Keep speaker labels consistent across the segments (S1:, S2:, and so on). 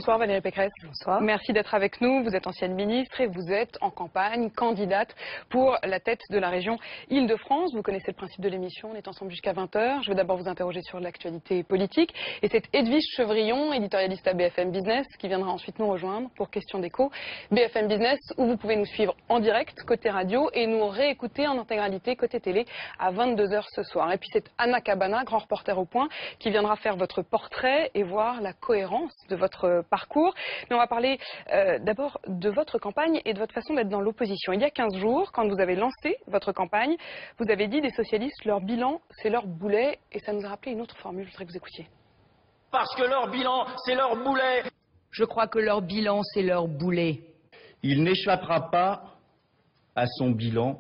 S1: Bonsoir Valérie Pécresse.
S2: Bonsoir.
S1: Merci d'être avec nous. Vous êtes ancienne ministre et vous êtes en campagne, candidate pour la tête de la région Île-de-France. Vous connaissez le principe de l'émission, on est ensemble jusqu'à 20h. Je vais d'abord vous interroger sur l'actualité politique. Et c'est Edwige Chevrillon, éditorialiste à BFM Business, qui viendra ensuite nous rejoindre pour Question d'écho. BFM Business, où vous pouvez nous suivre en direct, côté radio, et nous réécouter en intégralité, côté télé, à 22h ce soir. Et puis c'est Anna Cabana, grand reporter au Point, qui viendra faire votre portrait et voir la cohérence de votre parcours. Mais on va parler d'abord de votre campagne et de votre façon d'être dans l'opposition. Il y a 15 jours, quand vous avez lancé votre campagne, vous avez dit des socialistes, leur bilan, c'est leur boulet. Et ça nous a rappelé une autre formule, je voudrais que vous écoutiez.
S3: Parce que leur bilan, c'est leur boulet.
S2: Je crois que leur bilan, c'est leur boulet.
S4: Il n'échappera pas à son bilan,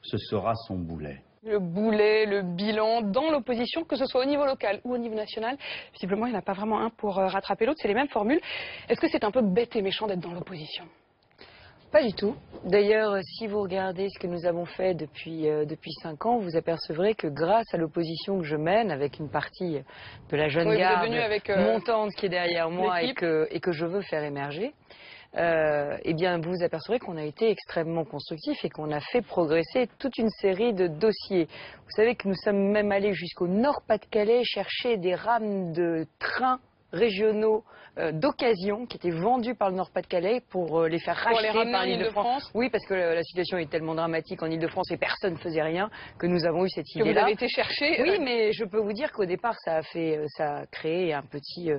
S4: ce sera son boulet.
S1: Le boulet, le bilan, dans l'opposition, que ce soit au niveau local ou au niveau national. Visiblement, il n'y en a pas vraiment un pour rattraper l'autre, c'est les mêmes formules. Est-ce que c'est un peu bête et méchant d'être dans l'opposition ?
S2: Pas du tout. D'ailleurs, si vous regardez ce que nous avons fait depuis 5 ans, vous apercevrez que grâce à l'opposition que je mène, avec une partie de la jeune garde montante qui est derrière moi et que je veux faire émerger, eh bien, vous vous apercevrez qu'on a été extrêmement constructif et qu'on a fait progresser toute une série de dossiers. Vous savez que nous sommes même allés jusqu'au Nord-Pas-de-Calais chercher des rames de trains régionaux d'occasion qui étaient vendus par le Nord-Pas-de-Calais pour les faire racheter par l'Île-de-France. Oui, parce que la situation est tellement dramatique en Île-de-France et personne ne faisait rien que nous avons eu cette idée-là.
S1: Que vous avez été chercher.
S2: Oui, mais je peux vous dire qu'au départ, ça a créé un petit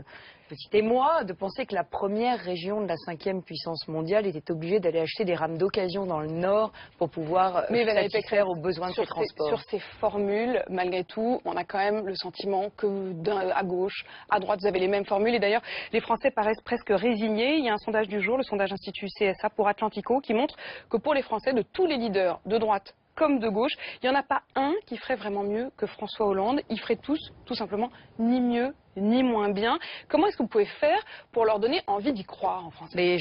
S2: émoi de penser que la première région de la 5e puissance mondiale était obligée d'aller acheter des rames d'occasion dans le Nord pour pouvoir satisfaire aux besoins de ses transports.
S1: Sur ces formules, malgré tout, on a quand même le sentiment que à gauche, à droite, vous avez les mêmes formules. Et d'ailleurs, les Français paraissent presque résignés. Il y a un sondage du jour, le sondage Institut CSA pour Atlantico, qui montre que pour les Français, de tous les leaders de droite comme de gauche, il n'y en a pas un qui ferait vraiment mieux que François Hollande. Ils feraient tous, tout simplement, ni mieux ni moins bien. Comment est-ce que vous pouvez faire pour leur donner envie d'y croire en France ?
S2: Mais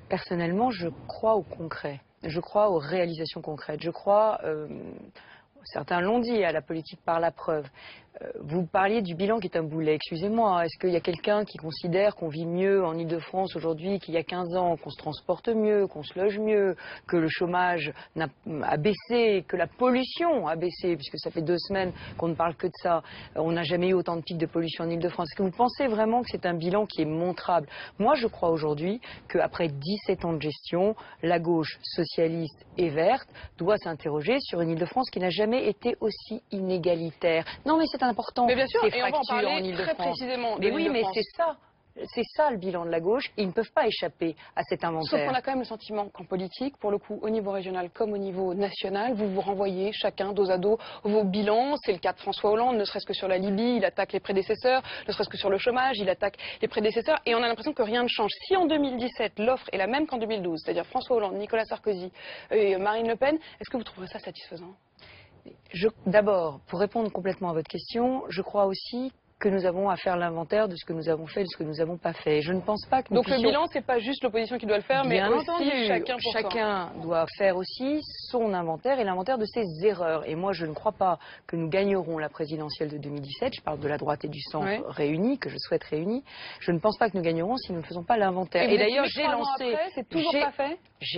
S2: personnellement, je crois au concret. Je crois aux réalisations concrètes. Je crois, certains l'ont dit, à la politique par la preuve. Vous parliez du bilan qui est un boulet. Excusez-moi, est-ce qu'il y a quelqu'un qui considère qu'on vit mieux en Île-de-France aujourd'hui qu'il y a 15 ans, qu'on se transporte mieux, qu'on se loge mieux, que le chômage a baissé, que la pollution a baissé, puisque ça fait 2 semaines qu'on ne parle que de ça. On n'a jamais eu autant de pics de pollution en Île-de-France. Est-ce que vous pensez vraiment que c'est un bilan qui est montrable ? Moi, je crois aujourd'hui qu'après 17 ans de gestion, la gauche socialiste et verte doit s'interroger sur une Île-de-France qui n'a jamais été aussi inégalitaire. Non, mais c'est important.
S1: Mais bien sûr,
S2: ces
S1: et on va en
S2: fractures
S1: parler très précisément de
S2: Mais oui, mais
S1: l'Île-de-France.
S2: c'est ça le bilan de la gauche. Ils ne peuvent pas échapper à cet inventaire.
S1: Sauf qu'on a quand même le sentiment qu'en politique, pour le coup, au niveau régional comme au niveau national, vous vous renvoyez chacun dos à dos vos bilans. C'est le cas de François Hollande, ne serait-ce que sur la Libye, il attaque les prédécesseurs, ne serait-ce que sur le chômage, il attaque les prédécesseurs. Et on a l'impression que rien ne change. Si en 2017, l'offre est la même qu'en 2012, c'est-à-dire François Hollande, Nicolas Sarkozy et Marine Le Pen, est-ce que vous trouverez ça satisfaisant ?
S2: D'abord, pour répondre complètement à votre question, je crois aussi que nous avons à faire l'inventaire de ce que nous avons fait et de ce que nous n'avons pas fait. Je ne pense pas que nous
S1: Donc le bilan, c'est pas juste l'opposition qui doit le faire, mais aussi
S2: chacun doit faire aussi son inventaire et l'inventaire de ses erreurs. Et moi, je ne crois pas que nous gagnerons la présidentielle de 2017. Je parle de la droite et du centre réunis, que je souhaite réunis. Je ne pense pas que nous gagnerons si nous ne faisons pas l'inventaire.
S1: Et d'ailleurs,
S2: j'ai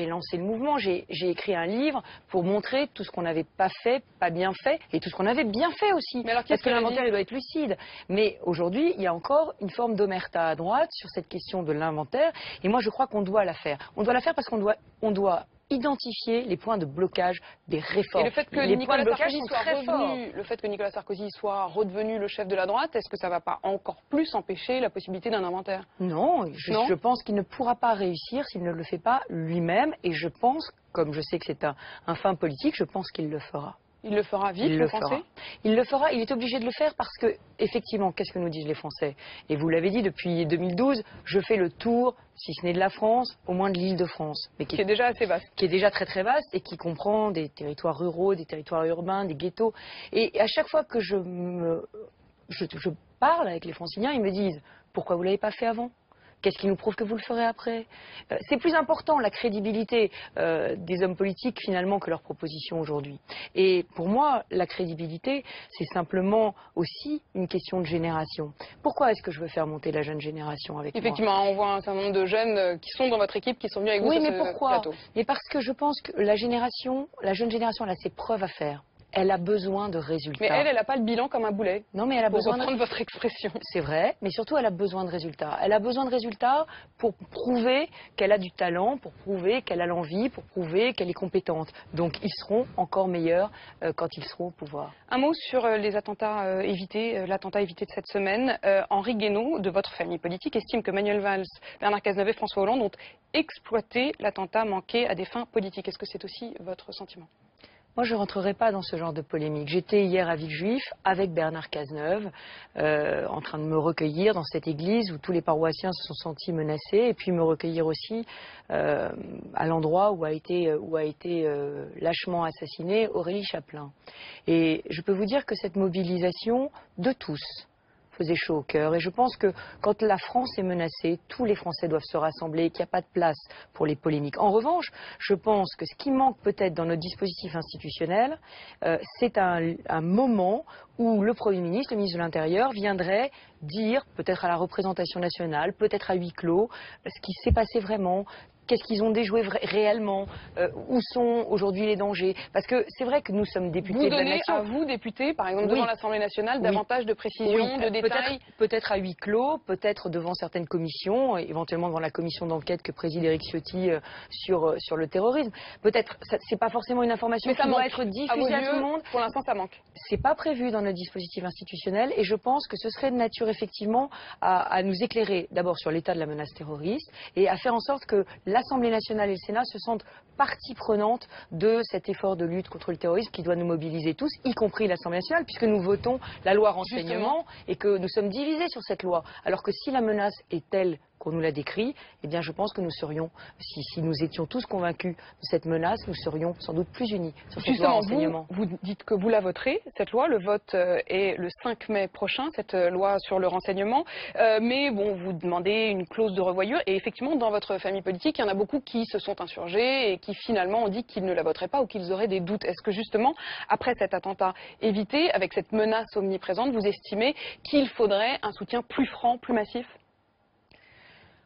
S2: lancé le mouvement. J'ai écrit un livre pour montrer tout ce qu'on n'avait pas fait, pas bien fait, et tout ce qu'on avait bien fait aussi.
S1: Mais alors,
S2: parce que l'inventaire, il doit être lucide. Mais aujourd'hui, il y a encore une forme d'omerta à droite sur cette question de l'inventaire. Et moi, je crois qu'on doit la faire. On doit la faire parce qu'on doit identifier les points de blocage des réformes.
S1: Et le fait que Nicolas Sarkozy soit redevenu le chef de la droite, est-ce que ça ne va pas encore plus empêcher la possibilité d'un inventaire ?
S2: Non, je pense qu'il ne pourra pas réussir s'il ne le fait pas lui-même. Et je pense, comme je sais que c'est un fin politique, je pense qu'il le fera.
S1: Il le fera vite, vous pensez ?
S2: Il le fera, il est obligé de le faire parce que, effectivement, qu'est-ce que nous disent les Français ? Et vous l'avez dit, depuis 2012, je fais le tour, si ce n'est de la France, au moins de l'Île-de-France.
S1: Qui est déjà assez vaste.
S2: Qui est déjà très très vaste et qui comprend des territoires ruraux, des territoires urbains, des ghettos. Et à chaque fois que je parle avec les Franciliens, ils me disent « Pourquoi vous ne l'avez pas fait avant ?» Qu'est-ce qui nous prouve que vous le ferez après? C'est plus important la crédibilité des hommes politiques finalement que leurs propositions aujourd'hui. Et pour moi, la crédibilité, c'est simplement aussi une question de génération. Pourquoi est-ce que je veux faire monter la jeune génération avec moi?
S1: Effectivement, on voit un certain nombre de jeunes qui sont dans votre équipe, qui sont venus avec vous
S2: Oui,
S1: sur
S2: mais
S1: ce
S2: pourquoi?
S1: plateau.
S2: Mais parce que je pense que la jeune génération, elle a ses preuves à faire. Elle a besoin de résultats.
S1: Mais elle n'a pas le bilan comme un boulet.
S2: Non, mais elle a
S1: Pour
S2: besoin
S1: reprendre votre expression.
S2: C'est vrai, mais surtout elle a besoin de résultats. Elle a besoin de résultats pour prouver qu'elle a du talent, pour prouver qu'elle a l'envie, pour prouver qu'elle est compétente. Donc ils seront encore meilleurs quand ils seront au pouvoir.
S1: Un mot sur les attentats évités, l'attentat évité de cette semaine. Henri Guénaud, de votre famille politique, estime que Manuel Valls, Bernard Cazeneuve et François Hollande ont exploité l'attentat manqué à des fins politiques. Est-ce que c'est aussi votre sentiment ?
S2: Moi, je ne rentrerai pas dans ce genre de polémique. J'étais hier à Villejuif avec Bernard Cazeneuve, en train de me recueillir dans cette église où tous les paroissiens se sont sentis menacés, et puis me recueillir aussi à l'endroit où a été lâchement assassiné Aurélie Chaplin. Et je peux vous dire que cette mobilisation de tous faisait chaud au cœur. Et je pense que quand la France est menacée, tous les Français doivent se rassembler et qu'il n'y a pas de place pour les polémiques. En revanche, je pense que ce qui manque peut-être dans notre dispositif institutionnel, c'est un moment où le Premier ministre, le ministre de l'Intérieur, viendrait dire, peut-être à la représentation nationale, peut-être à huis clos, ce qui s'est passé vraiment. Qu'est-ce qu'ils ont déjoué réellement? Où sont aujourd'hui les dangers? Parce que c'est vrai que nous sommes députés de la nation.
S1: Vous donnez à vous, députés, par exemple
S2: Oui.
S1: devant l'Assemblée nationale, davantage de précisions, de détails?
S2: Peut-être à huis clos, peut-être devant certaines commissions, éventuellement devant la commission d'enquête que préside Éric Ciotti sur le terrorisme. Peut-être, c'est pas forcément une information qui doit être diffusée à tout le monde.
S1: Pour l'instant, ça manque.
S2: C'est pas prévu dans notre dispositif institutionnel et je pense que ce serait de nature effectivement à nous éclairer d'abord sur l'état de la menace terroriste et à faire en sorte que l'Assemblée nationale et le Sénat se sentent partie prenante de cet effort de lutte contre le terrorisme qui doit nous mobiliser tous, y compris l'Assemblée nationale, puisque nous votons la loi renseignement et que nous sommes divisés sur cette loi. Alors que si la menace est telle qu'on nous l'a décrit, eh bien je pense que nous serions, si nous étions tous convaincus de cette menace, nous serions sans doute plus unis sur cette loi renseignement.
S1: Vous dites que vous la voterez, cette loi. Le vote est le 5 mai prochain, cette loi sur le renseignement. Mais bon, vous demandez une clause de revoyure. Et effectivement, dans votre famille politique, il y en a beaucoup qui se sont insurgés et qui finalement ont dit qu'ils ne la voteraient pas ou qu'ils auraient des doutes. Est-ce que justement, après cet attentat évité, avec cette menace omniprésente, vous estimez qu'il faudrait un soutien plus franc, plus massif ?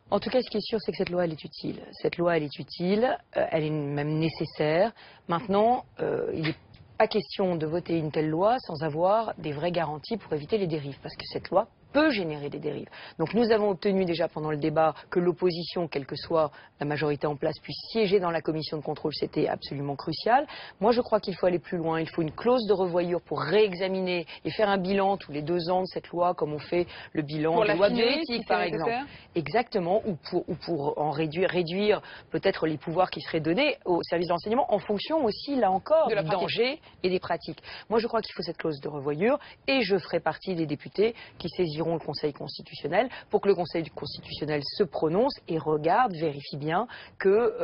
S2: En tout cas, ce qui est sûr, c'est que cette loi, elle est utile. Cette loi, elle est utile, elle est même nécessaire. Maintenant, il n'est pas question de voter une telle loi sans avoir des vraies garanties pour éviter les dérives. Parce que cette loi peut générer des dérives. Donc nous avons obtenu déjà pendant le débat que l'opposition, quelle que soit la majorité en place, puisse siéger dans la commission de contrôle. C'était absolument crucial. Moi, je crois qu'il faut aller plus loin. Il faut une clause de revoyure pour réexaminer et faire un bilan tous les 2 ans de cette loi, comme on fait le bilan de la loi bioéthique, par exemple. Exactement, ou pour en réduire peut-être les pouvoirs qui seraient donnés au service de renseignement en fonction aussi, là encore, du danger et des pratiques. Moi, je crois qu'il faut cette clause de revoyure et je ferai partie des députés qui saisiront le Conseil constitutionnel pour que le Conseil constitutionnel se prononce et regarde, vérifie bien que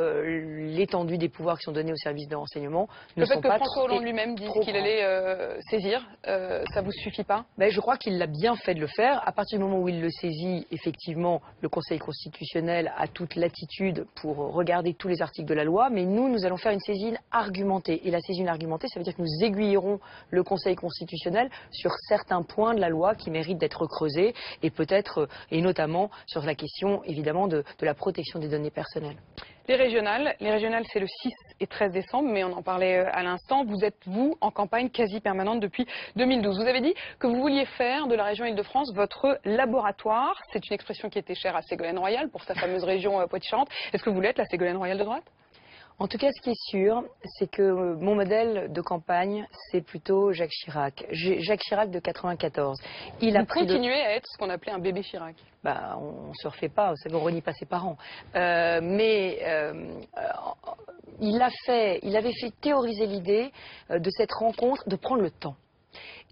S2: l'étendue des pouvoirs qui sont donnés au service de renseignement ne sont pas...
S1: Le fait que François Hollande lui-même dise qu'il allait saisir, ça vous suffit pas?
S2: Je crois qu'il l'a bien fait de le faire. À partir du moment où il le saisit, effectivement, le Conseil constitutionnel a toute latitude pour regarder tous les articles de la loi, mais nous allons faire une saisine argumentée. Et la saisine argumentée, ça veut dire que nous aiguillerons le Conseil constitutionnel sur certains points de la loi qui méritent d'être creusés et peut-être, et notamment sur la question évidemment de la protection des données personnelles.
S1: Les régionales c'est le 6 et 13 décembre, mais on en parlait à l'instant. Vous êtes, vous, en campagne quasi permanente depuis 2012. Vous avez dit que vous vouliez faire de la région Île-de-France votre laboratoire. C'est une expression qui était chère à Ségolène Royal pour sa fameuse région Poitou-Charentes. Est-ce que vous voulez être la Ségolène Royal de droite ?
S2: En tout cas, ce qui est sûr, c'est que mon modèle de campagne, c'est plutôt Jacques Chirac. Jacques Chirac de 94.
S1: Il a continué à être ce qu'on appelait un bébé Chirac.
S2: On ne se refait pas, vous savez, on ne renie pas ses parents. Il avait fait théoriser l'idée de cette rencontre, de prendre le temps.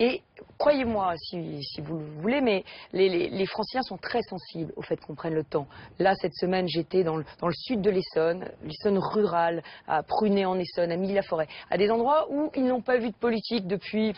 S2: Et croyez-moi, si vous le voulez, mais les Franciliens sont très sensibles au fait qu'on prenne le temps. Là, cette semaine, j'étais dans le sud de l'Essonne rurale, à Prunay-en-Essonne, à Milly-la-Forêt, à des endroits où ils n'ont pas vu de politique depuis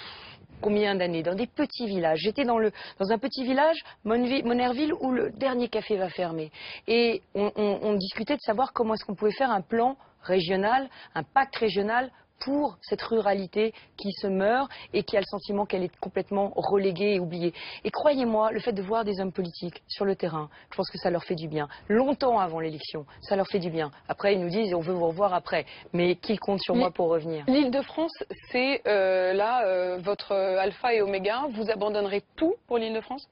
S2: combien d'années, dans des petits villages. J'étais dans un petit village, Monerville, où le dernier café va fermer. Et on discutait de savoir comment est-ce qu'on pouvait faire un plan régional, un pacte régional pour cette ruralité qui se meurt et qui a le sentiment qu'elle est complètement reléguée et oubliée. Et croyez-moi, le fait de voir des hommes politiques sur le terrain, je pense que ça leur fait du bien. Longtemps avant l'élection, ça leur fait du bien. Après, ils nous disent, on veut vous revoir après. Mais qu'ils comptent sur moi pour revenir.
S1: L'Île-de-France, c'est votre alpha et oméga. Vous abandonnerez tout pour l'Île-de-France?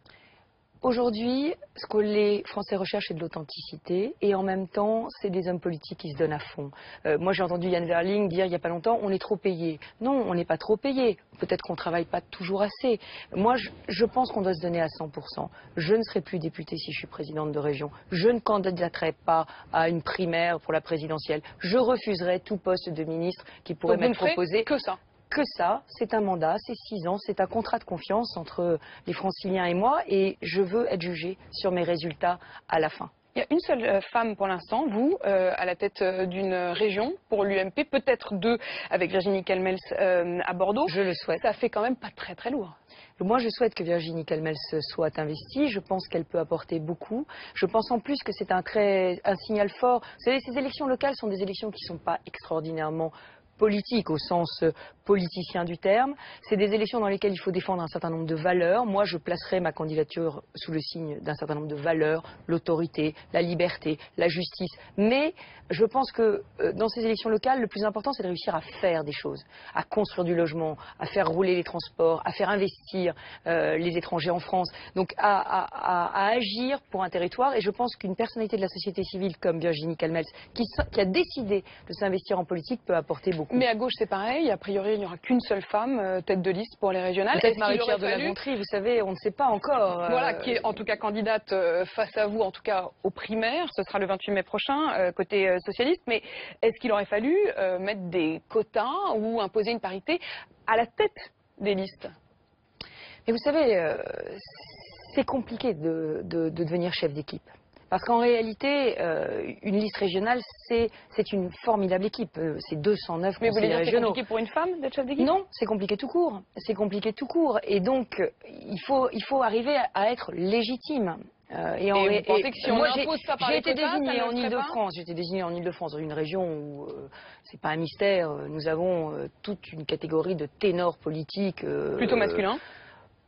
S2: Aujourd'hui, ce que les Français recherchent, c'est de l'authenticité et en même temps, c'est des hommes politiques qui se donnent à fond. Moi, j'ai entendu Yann Verling dire il n'y a pas longtemps, on est trop payé. Non, on n'est pas trop payé. Peut-être qu'on ne travaille pas toujours assez. Moi, je pense qu'on doit se donner à 100%. Je ne serai plus députée si je suis présidente de région. Je ne candidaterai pas à une primaire pour la présidentielle. Je refuserai tout poste de ministre qui pourrait m'être proposé.
S1: Que ça.
S2: Que ça, c'est un mandat, c'est 6 ans, c'est un contrat de confiance entre les franciliens et moi et je veux être jugée sur mes résultats à la fin.
S1: Il y a une seule femme pour l'instant, vous, à la tête d'une région pour l'UMP, peut-être 2 avec Virginie Calmels à Bordeaux.
S2: Je le souhaite.
S1: Ça fait quand même pas très très lourd.
S2: Moi, je souhaite que Virginie Calmels soit investie. Je pense qu'elle peut apporter beaucoup. Je pense en plus que c'est un signal fort. Vous savez, ces élections locales sont des élections qui ne sont pas extraordinairement politique au sens politicien du terme. C'est des élections dans lesquelles il faut défendre un certain nombre de valeurs. Moi, je placerai ma candidature sous le signe d'un certain nombre de valeurs, l'autorité, la liberté, la justice. Mais je pense que dans ces élections locales, le plus important, c'est de réussir à faire des choses, à construire du logement, à faire rouler les transports, à faire investir les étrangers en France. Donc à agir pour un territoire. Et je pense qu'une personnalité de la société civile comme Virginie Calmels, qui a décidé de s'investir en politique, peut apporter beaucoup.
S1: Mais à gauche, c'est pareil. A priori, il n'y aura qu'une seule femme tête de liste pour les régionales.
S2: Peut-être Marie-Pierre de la Gontrie, vous savez, on ne sait pas encore.
S1: Voilà, qui est en tout cas candidate face à vous, en tout cas aux primaires. Ce sera le 28 mai prochain, côté socialiste. Mais est-ce qu'il aurait fallu mettre des quotas ou imposer une parité à la tête des listes?
S2: Mais vous savez, c'est compliqué de devenir chef d'équipe. Parce qu'en réalité, une liste régionale, c'est une formidable équipe. C'est 209 conseillers régionaux.
S1: Mais vous voulez dire que c'est compliqué pour une femme d'être chef d'équipe?
S2: Non, c'est compliqué tout court. C'est compliqué tout court. Et donc, il faut arriver à être légitime.
S1: Vous pensez que si on impose ça par les quotas,
S2: j'ai été désignée en Île-de-France. J'ai été désignée en Île-de-France, dans une région où c'est pas un mystère. Nous avons toute une catégorie de ténors politiques.
S1: Plutôt masculins.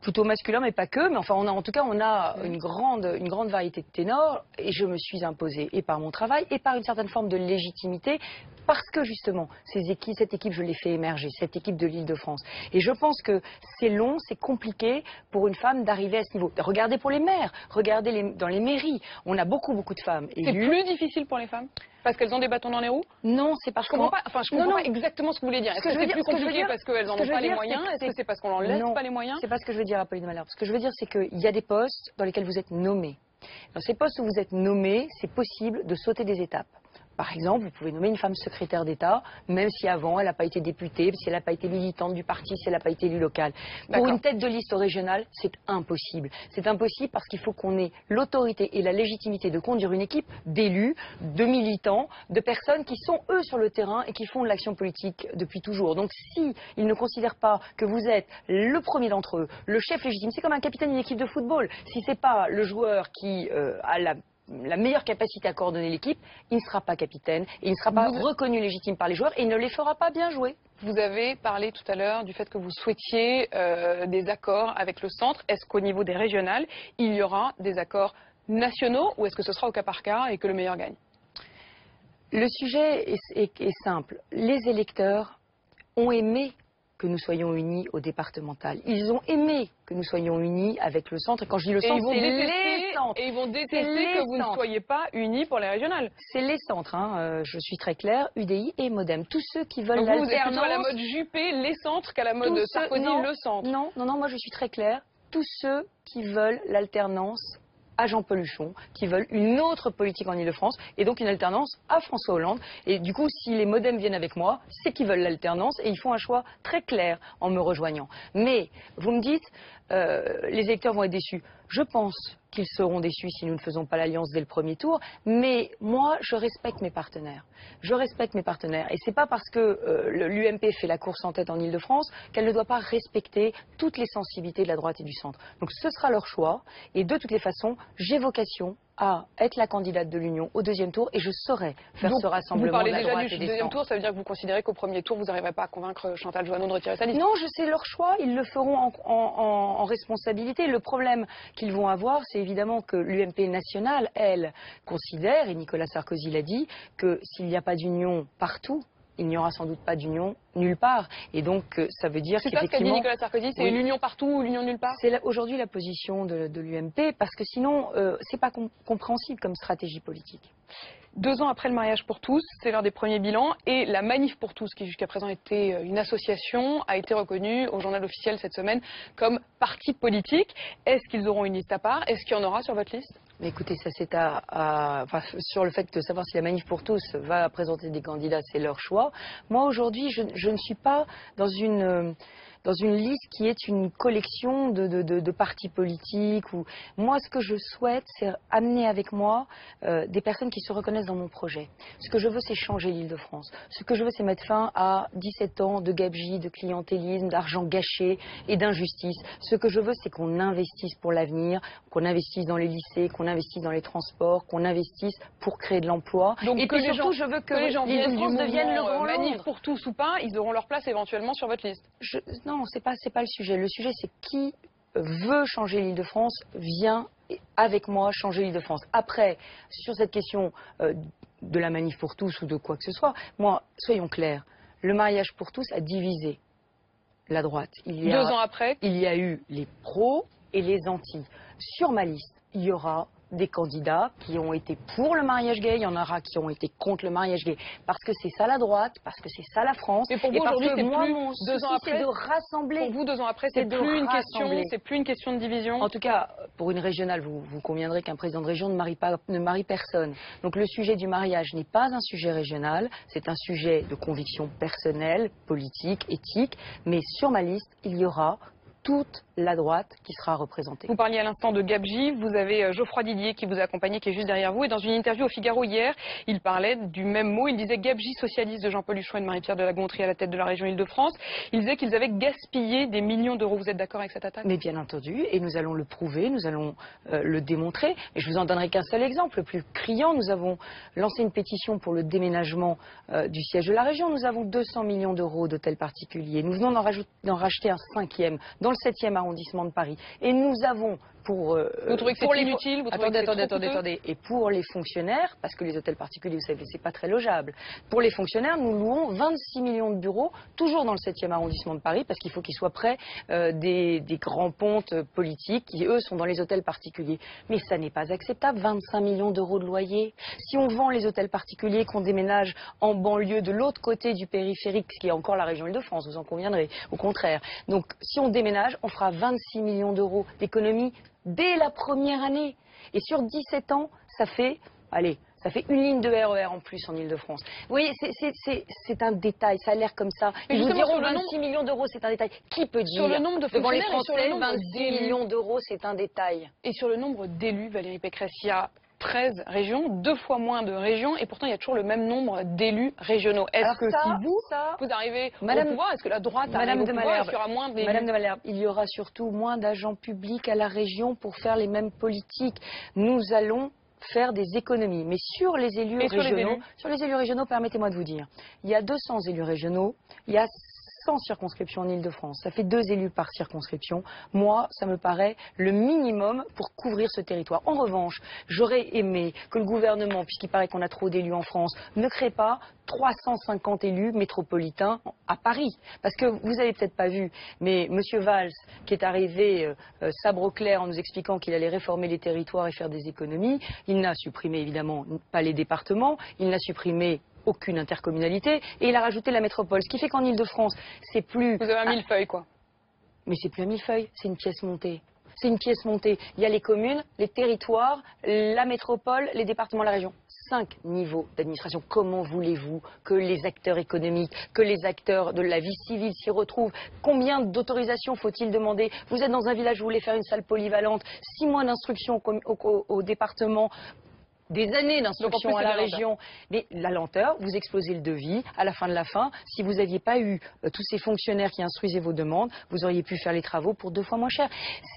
S2: Plutôt masculin, mais pas que. Mais enfin, en tout cas, on a une grande variété de ténors. Et je me suis imposée, et par mon travail, et par une certaine forme de légitimité, parce que justement, cette équipe, je l'ai fait émerger, cette équipe de l'Île-de-France. Et je pense que c'est long, c'est compliqué pour une femme d'arriver à ce niveau. Regardez pour les maires, regardez dans les mairies. On a beaucoup de femmes élues.
S1: C'est plus difficile pour les femmes? Parce qu'elles ont des bâtons dans les roues?
S2: Non, c'est parce que...
S1: Je comprends pas exactement ce que vous voulez dire. Est-ce que c'est plus compliqué parce qu'elles n'en ont pas les moyens? Est-ce que c'est parce qu'on leur laisse pas les moyens?
S2: C'est pas ce que je veux dire, Apolline Malherbe. Ce que je veux dire, c'est qu'il y a des postes dans lesquels vous êtes nommé. Dans ces postes où vous êtes nommé, c'est possible de sauter des étapes. Par exemple, vous pouvez nommer une femme secrétaire d'État, même si avant elle n'a pas été députée, si elle n'a pas été militante du parti, si elle n'a pas été élue locale. Pour une tête de liste régionale, c'est impossible. C'est impossible parce qu'il faut qu'on ait l'autorité et la légitimité de conduire une équipe d'élus, de militants, de personnes qui sont eux sur le terrain et qui font de l'action politique depuis toujours. Donc si ils ne considèrent pas que vous êtes le premier d'entre eux, le chef légitime, c'est comme un capitaine d'une équipe de football. Si c'est pas le joueur qui a la meilleure capacité à coordonner l'équipe, il ne sera pas capitaine, et il ne sera pas reconnu légitime par les joueurs et il ne les fera pas bien jouer.
S1: Vous avez parlé tout à l'heure du fait que vous souhaitiez des accords avec le centre. Est-ce qu'au niveau des régionales, il y aura des accords nationaux ou est-ce que ce sera au cas par cas et que le meilleur gagne?
S2: Le sujet est simple. Les électeurs ont aimé que nous soyons unis au départemental. Ils ont aimé que nous soyons unis avec le centre. Et quand je dis le centre, c'est les centres.
S1: Et ils vont détester que vous ne soyez pas unis pour les régionales.
S2: C'est les centres, hein. Je suis très claire, UDI et Modem. Tous ceux qui veulent l'alternance...
S1: Vous êtes plutôt à la mode Juppé, les centres, qu'à la mode Sarkozy, le centre.
S2: Non, moi je suis très claire. Tous ceux qui veulent l'alternance à Jean Peluchon, qui veulent une autre politique en Ile-de-France et donc une alternance à François Hollande. Et du coup, si les modems viennent avec moi, c'est qu'ils veulent l'alternance et ils font un choix très clair en me rejoignant. Mais vous me dites, les électeurs vont être déçus. Je pense qu'ils seront déçus si nous ne faisons pas l'alliance dès le premier tour, mais moi, je respecte mes partenaires. Je respecte mes partenaires. Et c'est pas parce que l'UMP fait la course en tête en Ile-de-France qu'elle ne doit pas respecter toutes les sensibilités de la droite et du centre. Donc ce sera leur choix. Et de toutes les façons, j'ai vocation à être la candidate de l'Union au deuxième tour et je saurai faire ce rassemblement
S1: vous parlez
S2: de la
S1: déjà
S2: droite
S1: du
S2: et des
S1: deuxième
S2: centres.
S1: tour, ça veut dire que vous considérez qu'au premier tour, vous n'arriverez pas à convaincre Chantal Jouanneau de retirer sa liste?
S2: Non, je sais leur choix, ils le feront en responsabilité. Le problème qu'ils vont avoir, c'est évidemment que l'UMP nationale, elle, considère, et Nicolas Sarkozy l'a dit, que s'il n'y a pas d'union partout, il n'y aura sans doute pas d'union nulle part. Et donc, ça veut dire
S1: qu'effectivement... C'est ça ce qu'a dit Nicolas Sarkozy, c'est l'union partout ou l'union nulle part?
S2: C'est aujourd'hui la position de l'UMP, parce que sinon, c'est pas compréhensible comme stratégie politique.
S1: 2 ans après le mariage pour tous, c'est l'un des premiers bilans, et la Manif pour tous, qui jusqu'à présent était une association, a été reconnue au journal officiel cette semaine comme parti politique. Est-ce qu'ils auront une liste à part? Est-ce qu'il y en aura sur votre liste?
S2: Mais écoutez, ça c'est sur le fait de savoir si la Manif pour tous va présenter des candidats, c'est leur choix. Moi aujourd'hui, je ne suis pas dans une liste qui est une collection de partis politiques. Moi, ce que je souhaite, c'est amener avec moi des personnes qui se reconnaissent dans mon projet. Ce que je veux, c'est changer l'Île-de-France. Ce que je veux, c'est mettre fin à 17 ans de gabegie, de clientélisme, d'argent gâché et d'injustice. Ce que je veux, c'est qu'on investisse pour l'avenir, qu'on investisse dans les lycées, qu'on investisse dans les transports, qu'on investisse pour créer de l'emploi.
S1: Donc
S2: et puis surtout, je veux que
S1: les gens
S2: l'Île-de-France devienne le grand
S1: Manif
S2: Londres.
S1: pour tous ou pas, ils auront leur place éventuellement sur votre liste.
S2: Non, c'est pas le sujet. Le sujet, c'est qui veut changer l'Île-de-France, vient avec moi changer l'Île-de-France. Après, sur cette question de la Manif pour tous ou de quoi que ce soit, moi, soyons clairs, le mariage pour tous a divisé la droite.
S1: 2 ans après,
S2: il y a eu les pros et les antis. Sur ma liste, il y aura des candidats qui ont été pour le mariage gay, il y en aura qui ont été contre le mariage gay, parce que c'est ça la droite, parce que c'est ça la France.
S1: Et pour vous,
S2: et parce
S1: aujourd'hui,
S2: que
S1: c'est
S2: moi,
S1: plus
S2: mon
S1: 2
S2: souci,
S1: ans après,
S2: c'est de rassembler.
S1: Pour vous, 2 ans après, c'est plus une question de division.
S2: En tout cas, pour une régionale, vous conviendrez qu'un président de région ne marie personne. Donc le sujet du mariage n'est pas un sujet régional, c'est un sujet de conviction personnelle, politique, éthique, mais sur ma liste, il y aura toute la droite qui sera représentée.
S1: Vous parliez à l'instant de gabegie, vous avez Geoffroy Didier qui vous accompagnait, qui est juste derrière vous, et dans une interview au Figaro hier, il parlait du même mot, il disait gabegie socialiste de Jean-Paul Huchon et de Marie-Pierre de la Gontrie à la tête de la région Île-de-France. Il disait qu'ils avaient gaspillé des millions d'euros. Vous êtes d'accord avec cette attaque?
S2: Mais bien entendu, et nous allons le prouver, nous allons le démontrer. Et je vous en donnerai qu'un seul exemple, le plus criant. Nous avons lancé une pétition pour le déménagement du siège de la région. Nous avons 200 millions d'euros d'hôtels particuliers. Nous venons d'en racheter un 5e dans le 7e arrondissement de Paris. Et nous avons pour...
S1: vous trouvez que c'est inutile?
S2: Attendez. Et pour les fonctionnaires, parce que les hôtels particuliers, vous savez, c'est pas très logeable. Pour les fonctionnaires, nous louons 26 millions de bureaux, toujours dans le 7e arrondissement de Paris, parce qu'il faut qu'ils soient près des grands pontes politiques, qui eux sont dans les hôtels particuliers. Mais ça n'est pas acceptable, 25 millions d'euros de loyer. Si on vend les hôtels particuliers, qu'on déménage en banlieue de l'autre côté du périphérique, ce qui est encore la région Île-de-France, vous en conviendrez, au contraire. Donc si on déménage, on fera 26 millions d'euros d'économie dès la première année. Et sur 17 ans, ça fait une ligne de RER en plus en Île-de-France. Vous voyez, c'est un détail, ça a l'air comme ça. Ils vous diront 26 millions d'euros, c'est un détail. Qui peut dire
S1: sur le nombre de
S2: devant les
S1: fonctionnaires
S2: Français, 26 millions d'euros, c'est un détail.
S1: Et sur le nombre d'élus, Valérie Pécresse, il y a 13 régions, 2 fois moins de régions, et pourtant il y a toujours le même nombre d'élus régionaux. Est-ce que si vous arrivez au pouvoir, est-ce que la droite arrive au pouvoir, est-ce qu'il y aura moins d'élus?
S2: Madame de Malherbe, il y aura surtout moins d'agents publics à la région pour faire les mêmes politiques. Nous allons faire des économies. Mais sur les élus régionaux, permettez-moi de vous dire, il y a 200 élus régionaux, il y a 100 circonscriptions en Île-de-France. Ça fait 2 élus par circonscription. Moi, ça me paraît le minimum pour couvrir ce territoire. En revanche, j'aurais aimé que le gouvernement, puisqu'il paraît qu'on a trop d'élus en France, ne crée pas 350 élus métropolitains à Paris. Parce que vous n'avez peut-être pas vu, mais M. Valls, qui est arrivé sabre au clair en nous expliquant qu'il allait réformer les territoires et faire des économies, il n'a supprimé évidemment pas les départements, il n'a supprimé aucune intercommunalité, et il a rajouté la métropole. Ce qui fait qu'en Île-de-France, c'est plus...
S1: Vous avez un millefeuille, quoi.
S2: Mais c'est plus un millefeuille, c'est une pièce montée. C'est une pièce montée. Il y a les communes, les territoires, la métropole, les départements, la région. 5 niveaux d'administration. Comment voulez-vous que les acteurs économiques, que les acteurs de la vie civile s'y retrouvent? Combien d'autorisations faut-il demander? Vous êtes dans un village, vous voulez faire une salle polyvalente, 6 mois d'instruction au département, des années d'instruction à la région. Mais la lenteur, vous explosez le devis. À la fin de la fin, si vous n'aviez pas eu tous ces fonctionnaires qui instruisaient vos demandes, vous auriez pu faire les travaux pour 2 fois moins cher.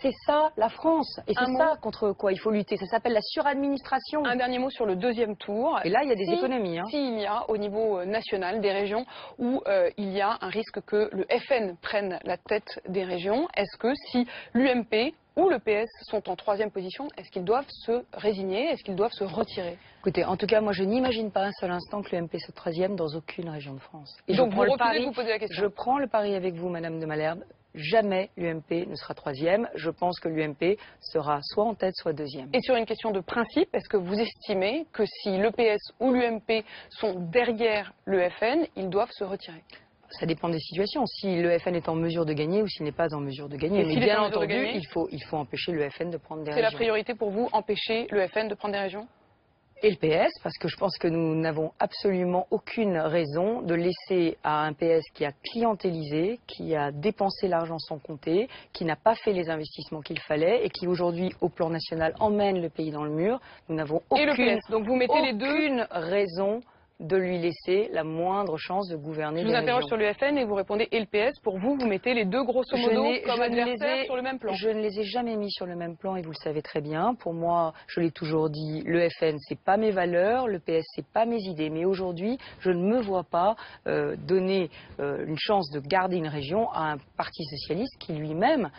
S2: C'est ça la France. Et c'est ça contre quoi il faut lutter. Ça s'appelle la suradministration.
S1: Un dernier mot sur le deuxième tour.
S2: Et là, il y a des économies.
S1: S'il y a au niveau national des régions où il y a un risque que le FN prenne la tête des régions, est-ce que si l'UMP ou le PS sont en 3e position, est-ce qu'ils doivent se résigner? Est-ce qu'ils doivent se retirer?
S2: Écoutez, en tout cas, moi, je n'imagine pas un seul instant que l'UMP soit 3e dans aucune région de France. Et
S1: donc, vous refusez de vous poser la question?
S2: Je prends le pari avec vous, Madame de Malherbe. Jamais l'UMP ne sera 3e. Je pense que l'UMP sera soit en tête, soit 2e.
S1: Et sur une question de principe, est-ce que vous estimez que si le PS ou l'UMP sont derrière le FN, ils doivent se retirer?
S2: Ça dépend des situations. Si le FN est en mesure de gagner ou s'il n'est pas en mesure de gagner. Mais bien entendu, il faut empêcher le FN de prendre des régions.
S1: C'est la priorité pour vous, empêcher le FN de prendre des régions?
S2: Et le PS, parce que je pense que nous n'avons absolument aucune raison de laisser à un PS qui a clientélisé, qui a dépensé l'argent sans compter, qui n'a pas fait les investissements qu'il fallait et qui aujourd'hui, au plan national, emmène le pays dans le mur. Nous n'avons aucune raison de lui laisser la moindre chance de gouverner.
S1: Je vous interroge sur le FN et vous répondez et le PS. Pour vous, vous mettez les deux grosso modo comme adversaires sur le même plan.
S2: Je ne les ai jamais mis sur le même plan et vous le savez très bien. Pour moi, je l'ai toujours dit, le FN c'est pas mes valeurs, le PS c'est pas mes idées. Mais aujourd'hui, je ne me vois pas donner une chance de garder une région à un parti socialiste qui lui-même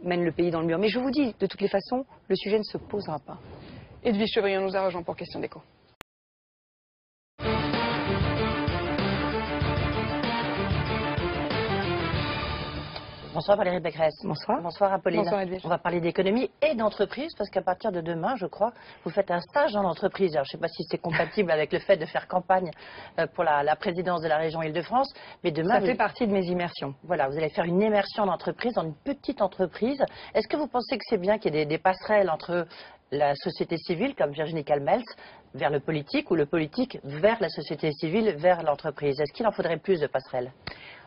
S2: mène le pays dans le mur. Mais je vous dis, de toutes les façons, le sujet ne se posera pas.
S1: Edwige Chevrillon nous a rejoint pour Question d'écho.
S5: Bonsoir Valérie Pécresse.
S2: Bonsoir.
S5: Bonsoir Apolline.
S1: Bonsoir Edwige.
S5: On va parler d'économie et d'entreprise parce qu'à partir de demain, je crois, vous faites un stage dans l'entreprise. Alors je ne sais pas si c'est compatible avec le fait de faire campagne pour la présidence de la région Île-de-France, mais demain...
S2: Ça fait partie de mes immersions.
S5: Voilà, vous allez faire une immersion d'entreprise dans une petite entreprise. Est-ce que vous pensez que c'est bien qu'il y ait des passerelles entre la société civile, comme Virginie Calmels, vers le politique, ou le politique vers la société civile, vers l'entreprise? Est-ce qu'il en faudrait plus de passerelles?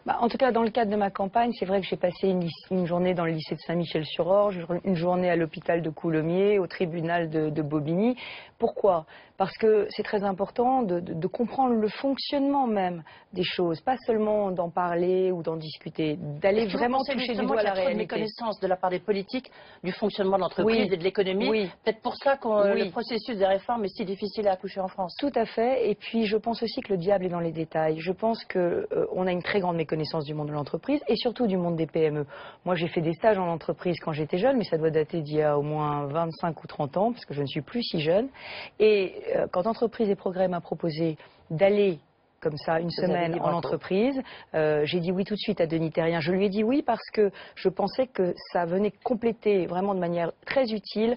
S2: En tout cas, dans le cadre de ma campagne, c'est vrai que j'ai passé une journée dans le lycée de Saint-Michel-sur-Orge, une journée à l'hôpital de Coulommiers, au tribunal de Bobigny. Pourquoi? Parce que c'est très important de comprendre le fonctionnement même des choses, pas seulement d'en parler ou d'en discuter, d'aller vraiment toucher du doigt la réalité.
S5: Il y a trop de méconnaissance de la part des politiques du fonctionnement de l'entreprise et de l'économie. Oui. Peut-être pour ça que le processus des réformes est si difficile à accoucher en France.
S2: Tout à fait. Et puis je pense aussi que le diable est dans les détails. Je pense qu'on a une très grande méconnaissance du monde de l'entreprise et surtout du monde des PME. Moi, j'ai fait des stages en entreprise quand j'étais jeune, mais ça doit dater d'il y a au moins 25 ou 30 ans, parce que je ne suis plus si jeune. Et quand Entreprise et Progrès m'a proposé d'aller comme ça une semaine en entreprise. J'ai dit oui tout de suite à Denis Terrien. Je lui ai dit oui parce que je pensais que ça venait compléter vraiment de manière très utile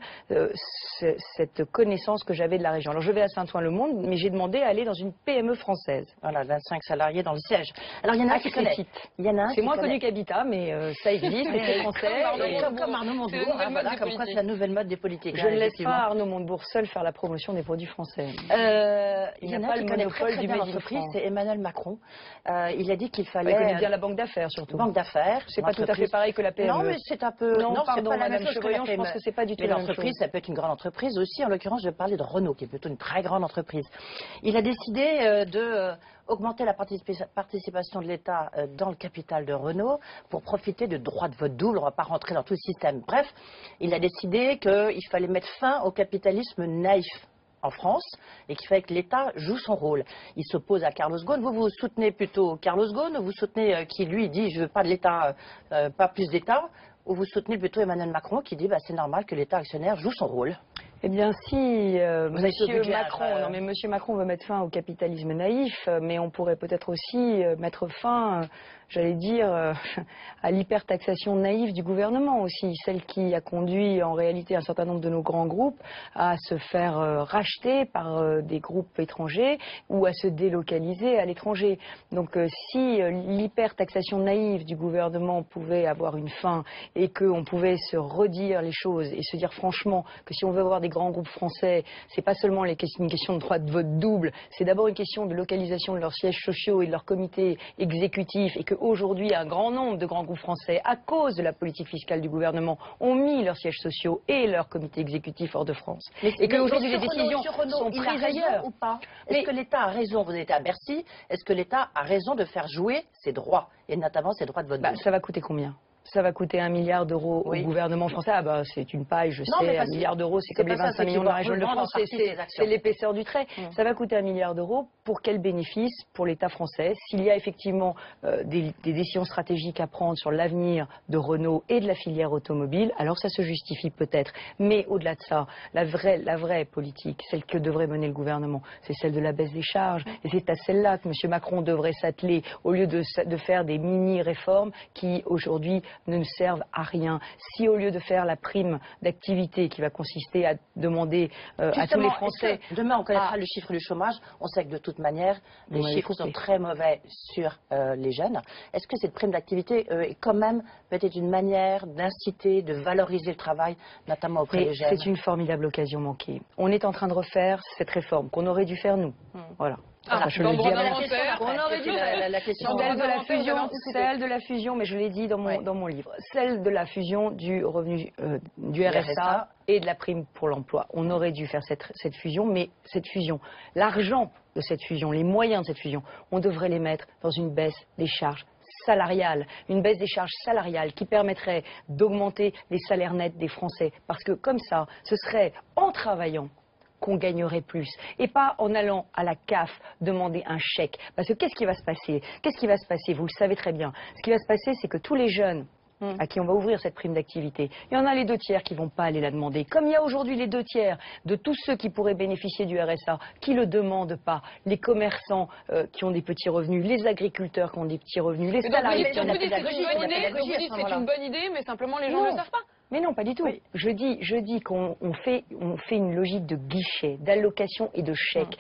S2: cette connaissance que j'avais de la région. Alors je vais à Saint-Ouen-le-Monde, mais j'ai demandé à aller dans une PME française.
S5: Voilà, 25 salariés dans le siège. Alors il y en a qui connaissent.
S2: C'est moins connu qu'Habitat, mais ça existe, c'est français.
S5: Comme Arnaud Montebourg, voilà, comme quoi c'est la nouvelle mode des politiques.
S2: Je ne laisse pas Arnaud Montebourg seul faire la promotion des produits français.
S5: Il y en a qui connaissent très bien l'entreprise. C'est Emmanuel Macron. Il a dit qu'il fallait...
S2: Il connaît bien la banque d'affaires, surtout.
S5: Banque d'affaires.
S2: C'est pas tout à fait pareil que la PME.
S5: Non, mais c'est un peu...
S2: Non, pardon, c'est pas la même chose que la PME. Je pense que c'est pas du tout la même chose.
S5: L'entreprise, ça peut être une grande entreprise aussi. En l'occurrence, je vais parler de Renault, qui est plutôt une très grande entreprise. Il a décidé augmenter la participation de l'État dans le capital de Renault pour profiter de droits de vote double. On ne va pas rentrer dans tout le système. Bref, il a décidé qu'il fallait mettre fin au capitalisme naïf en France et qu'il fallait que l'État joue son rôle. Il s'oppose à Carlos Ghosn. Vous soutenez plutôt Carlos Ghosn, vous soutenez qui lui dit je ne veux pas de l'État, pas plus d'État, ou vous soutenez plutôt Emmanuel Macron qui dit c'est normal que l'État actionnaire joue son rôle?
S2: Eh bien, si
S5: Vous avez ce
S2: Monsieur
S5: budget,
S2: Macron, non mais Monsieur Macron veut mettre fin au capitalisme naïf, mais on pourrait peut-être aussi mettre fin, j'allais dire, à l'hypertaxation naïve du gouvernement aussi, celle qui a conduit en réalité un certain nombre de nos grands groupes à se faire racheter par des groupes étrangers ou à se délocaliser à l'étranger. Donc, si l'hypertaxation naïve du gouvernement pouvait avoir une fin et qu'on pouvait se redire les choses et se dire franchement que si on veut avoir des grands groupes français, c'est pas seulement une question de droit de vote double, c'est d'abord une question de localisation de leurs sièges sociaux et de leurs comités exécutifs, et qu'aujourd'hui un grand nombre de grands groupes français, à cause de la politique fiscale du gouvernement, ont mis leurs sièges sociaux et leurs comités exécutifs hors de France. Et qu'aujourd'hui les décisions sont prises ailleurs.
S5: Ou pas? Est-ce que l'État a raison? Vous êtes à Bercy. Est-ce que l'État a raison de faire jouer ses droits, et notamment ses droits de vote double?
S2: Ça va coûter combien? Ça va coûter 1 milliard d'euros au gouvernement français. Ah bah c'est une paille, je sais, 1 milliard d'euros, c'est comme les 25 millions de la région de France, c'est l'épaisseur du trait. Ça va coûter 1 milliard d'euros. Pour quel bénéfice pour l'État français? S'il y a effectivement des décisions stratégiques à prendre sur l'avenir de Renault et de la filière automobile, alors ça se justifie peut-être. Mais au-delà de ça, la vraie politique, celle que devrait mener le gouvernement, c'est celle de la baisse des charges. Et c'est à celle-là que M. Macron devrait s'atteler, au lieu de faire des mini-réformes qui aujourd'hui ne nous servent à rien. Si au lieu de faire la prime d'activité qui va consister à demander à tous les Français...
S5: Demain on connaîtra le chiffre du chômage, on sait que de toute manière les chiffres sont très mauvais sur les jeunes. Est-ce que cette prime d'activité est quand même peut-être une manière d'inciter, de valoriser le travail, notamment auprès des jeunes?
S2: C'est une formidable occasion manquée. On est en train de refaire cette réforme qu'on aurait dû faire nous. Voilà.
S1: Je le dis
S2: on aurait dû la question celle de la fusion, mais je l'ai dit dans mon livre, celle de la fusion du revenu du RSA et de la prime pour l'emploi. On aurait dû faire cette fusion, mais cette fusion, l'argent de cette fusion, les moyens de cette fusion, on devrait les mettre dans une baisse des charges salariale, une baisse des charges salariales qui permettrait d'augmenter les salaires nets des Français. Parce que comme ça, ce serait en travaillant qu'on gagnerait plus, et pas en allant à la CAF demander un chèque. Parce que qu'est-ce qui va se passer? Qu'est-ce qui va se passer? Vous le savez très bien. Ce qui va se passer, c'est que tous les jeunes à qui on va ouvrir cette prime d'activité, il y en a les 2 tiers qui ne vont pas aller la demander. Comme il y a aujourd'hui les 2 tiers de tous ceux qui pourraient bénéficier du RSA qui ne le demandent pas, les commerçants qui ont des petits revenus, les agriculteurs qui ont des petits revenus, les salariés qui ont des petits revenus.
S1: C'est une bonne idée, mais simplement les gens ne le savent pas.
S2: Mais non, pas du tout. Je dis qu'on fait une logique de guichet, d'allocation et de chèque.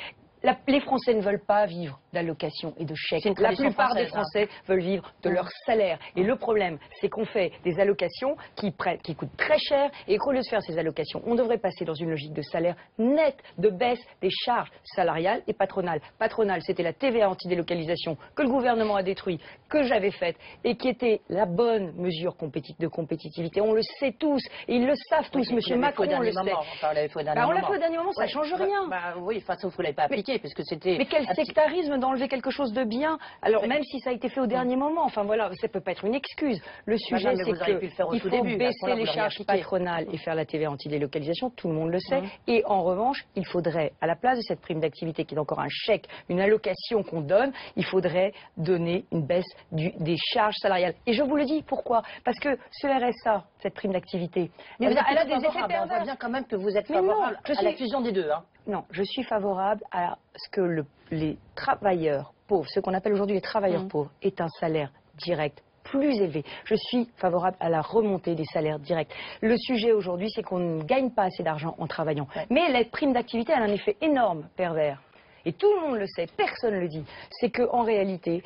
S2: Les Français ne veulent pas vivre d'allocations et de chèques. La plupart des Français veulent vivre de leur salaire. Et le problème, c'est qu'on fait des allocations qui coûtent très cher, et qu'au lieu de faire ces allocations, on devrait passer dans une logique de salaire net, de baisse des charges salariales et patronales. Patronale, c'était la TVA anti-délocalisation que le gouvernement a détruit, que j'avais faite, et qui était la bonne mesure de compétitivité. On le sait tous, et ils le savent tous. Monsieur Macron le sait.
S5: On l'a fait au dernier moment,
S2: ça ne change rien.
S5: Oui, de toute façon, vous ne l'avez pas appliqué.
S2: Mais quel sectarisme d'enlever quelque chose de bien, alors même si ça a été fait au dernier moment, enfin voilà, ça ne peut pas être une excuse. Le sujet, c'est qu'il faut baisser les charges patronales et faire la TVA anti-délocalisation, tout le monde le sait, et en revanche, il faudrait, à la place de cette prime d'activité qui est encore un chèque, une allocation qu'on donne, il faudrait donner une baisse des charges salariales. Et je vous le dis, pourquoi? Parce que ce RSA, cette prime d'activité, elle a des effets pervers.
S5: On voit bien quand même que vous êtes favorable à la fusion des deux.
S2: Non, je suis favorable à ce que les travailleurs pauvres, ce qu'on appelle aujourd'hui les travailleurs pauvres, aient un salaire direct plus élevé. Je suis favorable à la remontée des salaires directs. Le sujet aujourd'hui, c'est qu'on ne gagne pas assez d'argent en travaillant. Mais la prime d'activité a un effet énorme, pervers. Et tout le monde le sait, personne ne le dit. C'est qu'en réalité,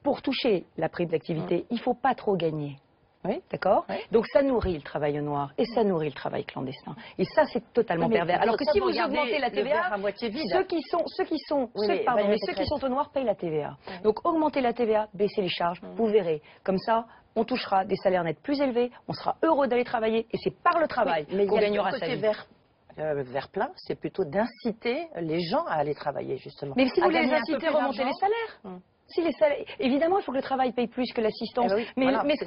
S2: pour toucher la prime d'activité, il ne faut pas trop gagner. Oui, d'accord. Donc ça nourrit le travail au noir et ça nourrit le travail clandestin. Et ça, c'est totalement pervers. Alors que si vous augmentez la TVA, ceux qui sont au noir payent la TVA. Donc augmentez la TVA, baissez les charges, vous verrez. Comme ça, on touchera des salaires nets plus élevés, on sera heureux d'aller travailler et c'est par le travail qu'on gagnera sa vie.
S5: Vers plein, c'est plutôt d'inciter les gens à aller travailler, justement.
S2: Mais si vous les incitez, remonter les salaires. Si les salaires... Évidemment, il faut que le travail paye plus que l'assistance.
S5: Eh oui,
S2: mais
S5: voilà,
S2: mais ce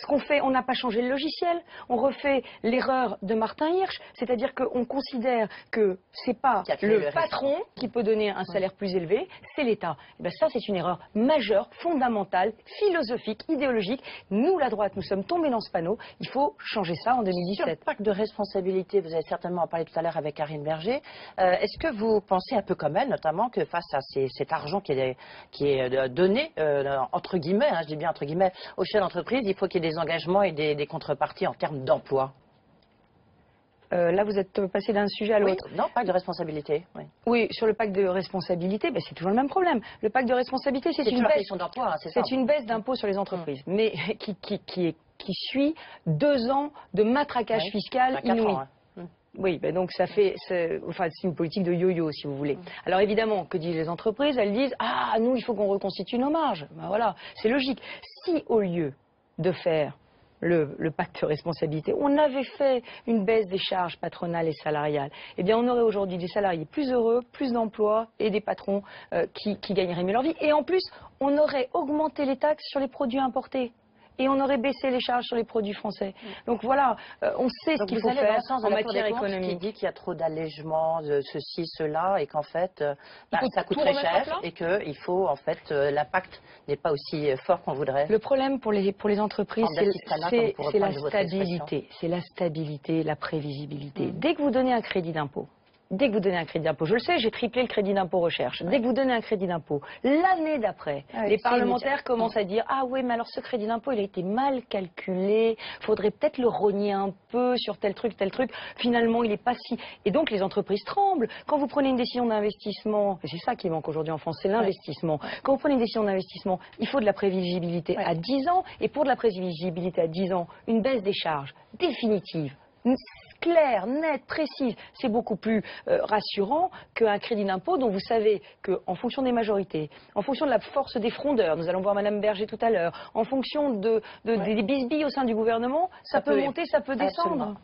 S2: qu'on fait, on n'a pas changé le logiciel. On refait l'erreur de Martin Hirsch, c'est-à-dire qu'on considère que c'est pas le patron qui peut donner un salaire plus élevé, c'est l'État. Eh ben ça, c'est une erreur majeure, fondamentale, philosophique, idéologique. Nous, la droite, nous sommes tombés dans ce panneau. Il faut changer ça en 2017.
S5: Sur le pacte de responsabilité, vous avez certainement en parlé tout à l'heure avec Karine Berger. Est-ce que vous pensez un peu comme elle, notamment, que face à cet argent qui est donné, entre guillemets, je dis bien entre guillemets, aux chefs d'entreprise, il faut qu'il y ait des engagements et des contreparties en termes d'emploi?
S2: Là, vous êtes passé d'un sujet à l'autre.
S5: Oui, non, pacte de responsabilité. Oui,
S2: oui, sur le pacte de responsabilité, ben, c'est toujours le même problème. Le pacte de responsabilité, c'est une baisse
S5: d'emploi, c'est ça.
S2: C'est une baisse d'impôt sur les entreprises, mais qui suit 2 ans de matraquage fiscal inouï. Oui, ben donc ça fait, c'est une politique de yo-yo, si vous voulez. Alors évidemment, que disent les entreprises? Elles disent, ah, nous, il faut qu'on reconstitue nos marges. Ben voilà, c'est logique. Si au lieu de faire le pacte de responsabilité, on avait fait une baisse des charges patronales et salariales, eh bien on aurait aujourd'hui des salariés plus heureux, plus d'emplois et des patrons qui gagneraient mieux leur vie. Et en plus, on aurait augmenté les taxes sur les produits importés. Et on aurait baissé les charges sur les produits français. Donc voilà, on sait ce qu'il faut faire en matière économique.
S5: Qui dit qu'il y a trop d'allègements, de ceci, cela, et qu'en fait, ça coûte très cher, et qu'il faut, en fait, l'impact n'est pas aussi fort qu'on voudrait.
S2: Le problème pour les entreprises, c'est la stabilité. C'est la stabilité, la prévisibilité. Dès que vous donnez un crédit d'impôt, je le sais, j'ai triplé le crédit d'impôt recherche. Dès que vous donnez un crédit d'impôt, l'année d'après, les parlementaires commencent à dire « Ah oui, mais alors ce crédit d'impôt, il a été mal calculé, faudrait peut-être le rogner un peu sur tel truc, finalement il n'est pas si... » Et donc les entreprises tremblent. Quand vous prenez une décision d'investissement, et c'est ça qui manque aujourd'hui en France, c'est l'investissement. Quand vous prenez une décision d'investissement, il faut de la prévisibilité à 10 ans, et pour de la prévisibilité à 10 ans, une baisse des charges définitive, claire, nette, précise, c'est beaucoup plus rassurant qu'un crédit d'impôt dont vous savez qu'en fonction des majorités, en fonction de la force des frondeurs, nous allons voir Madame Berger tout à l'heure, en fonction des bisbilles au sein du gouvernement, ça peut monter, ça peut descendre.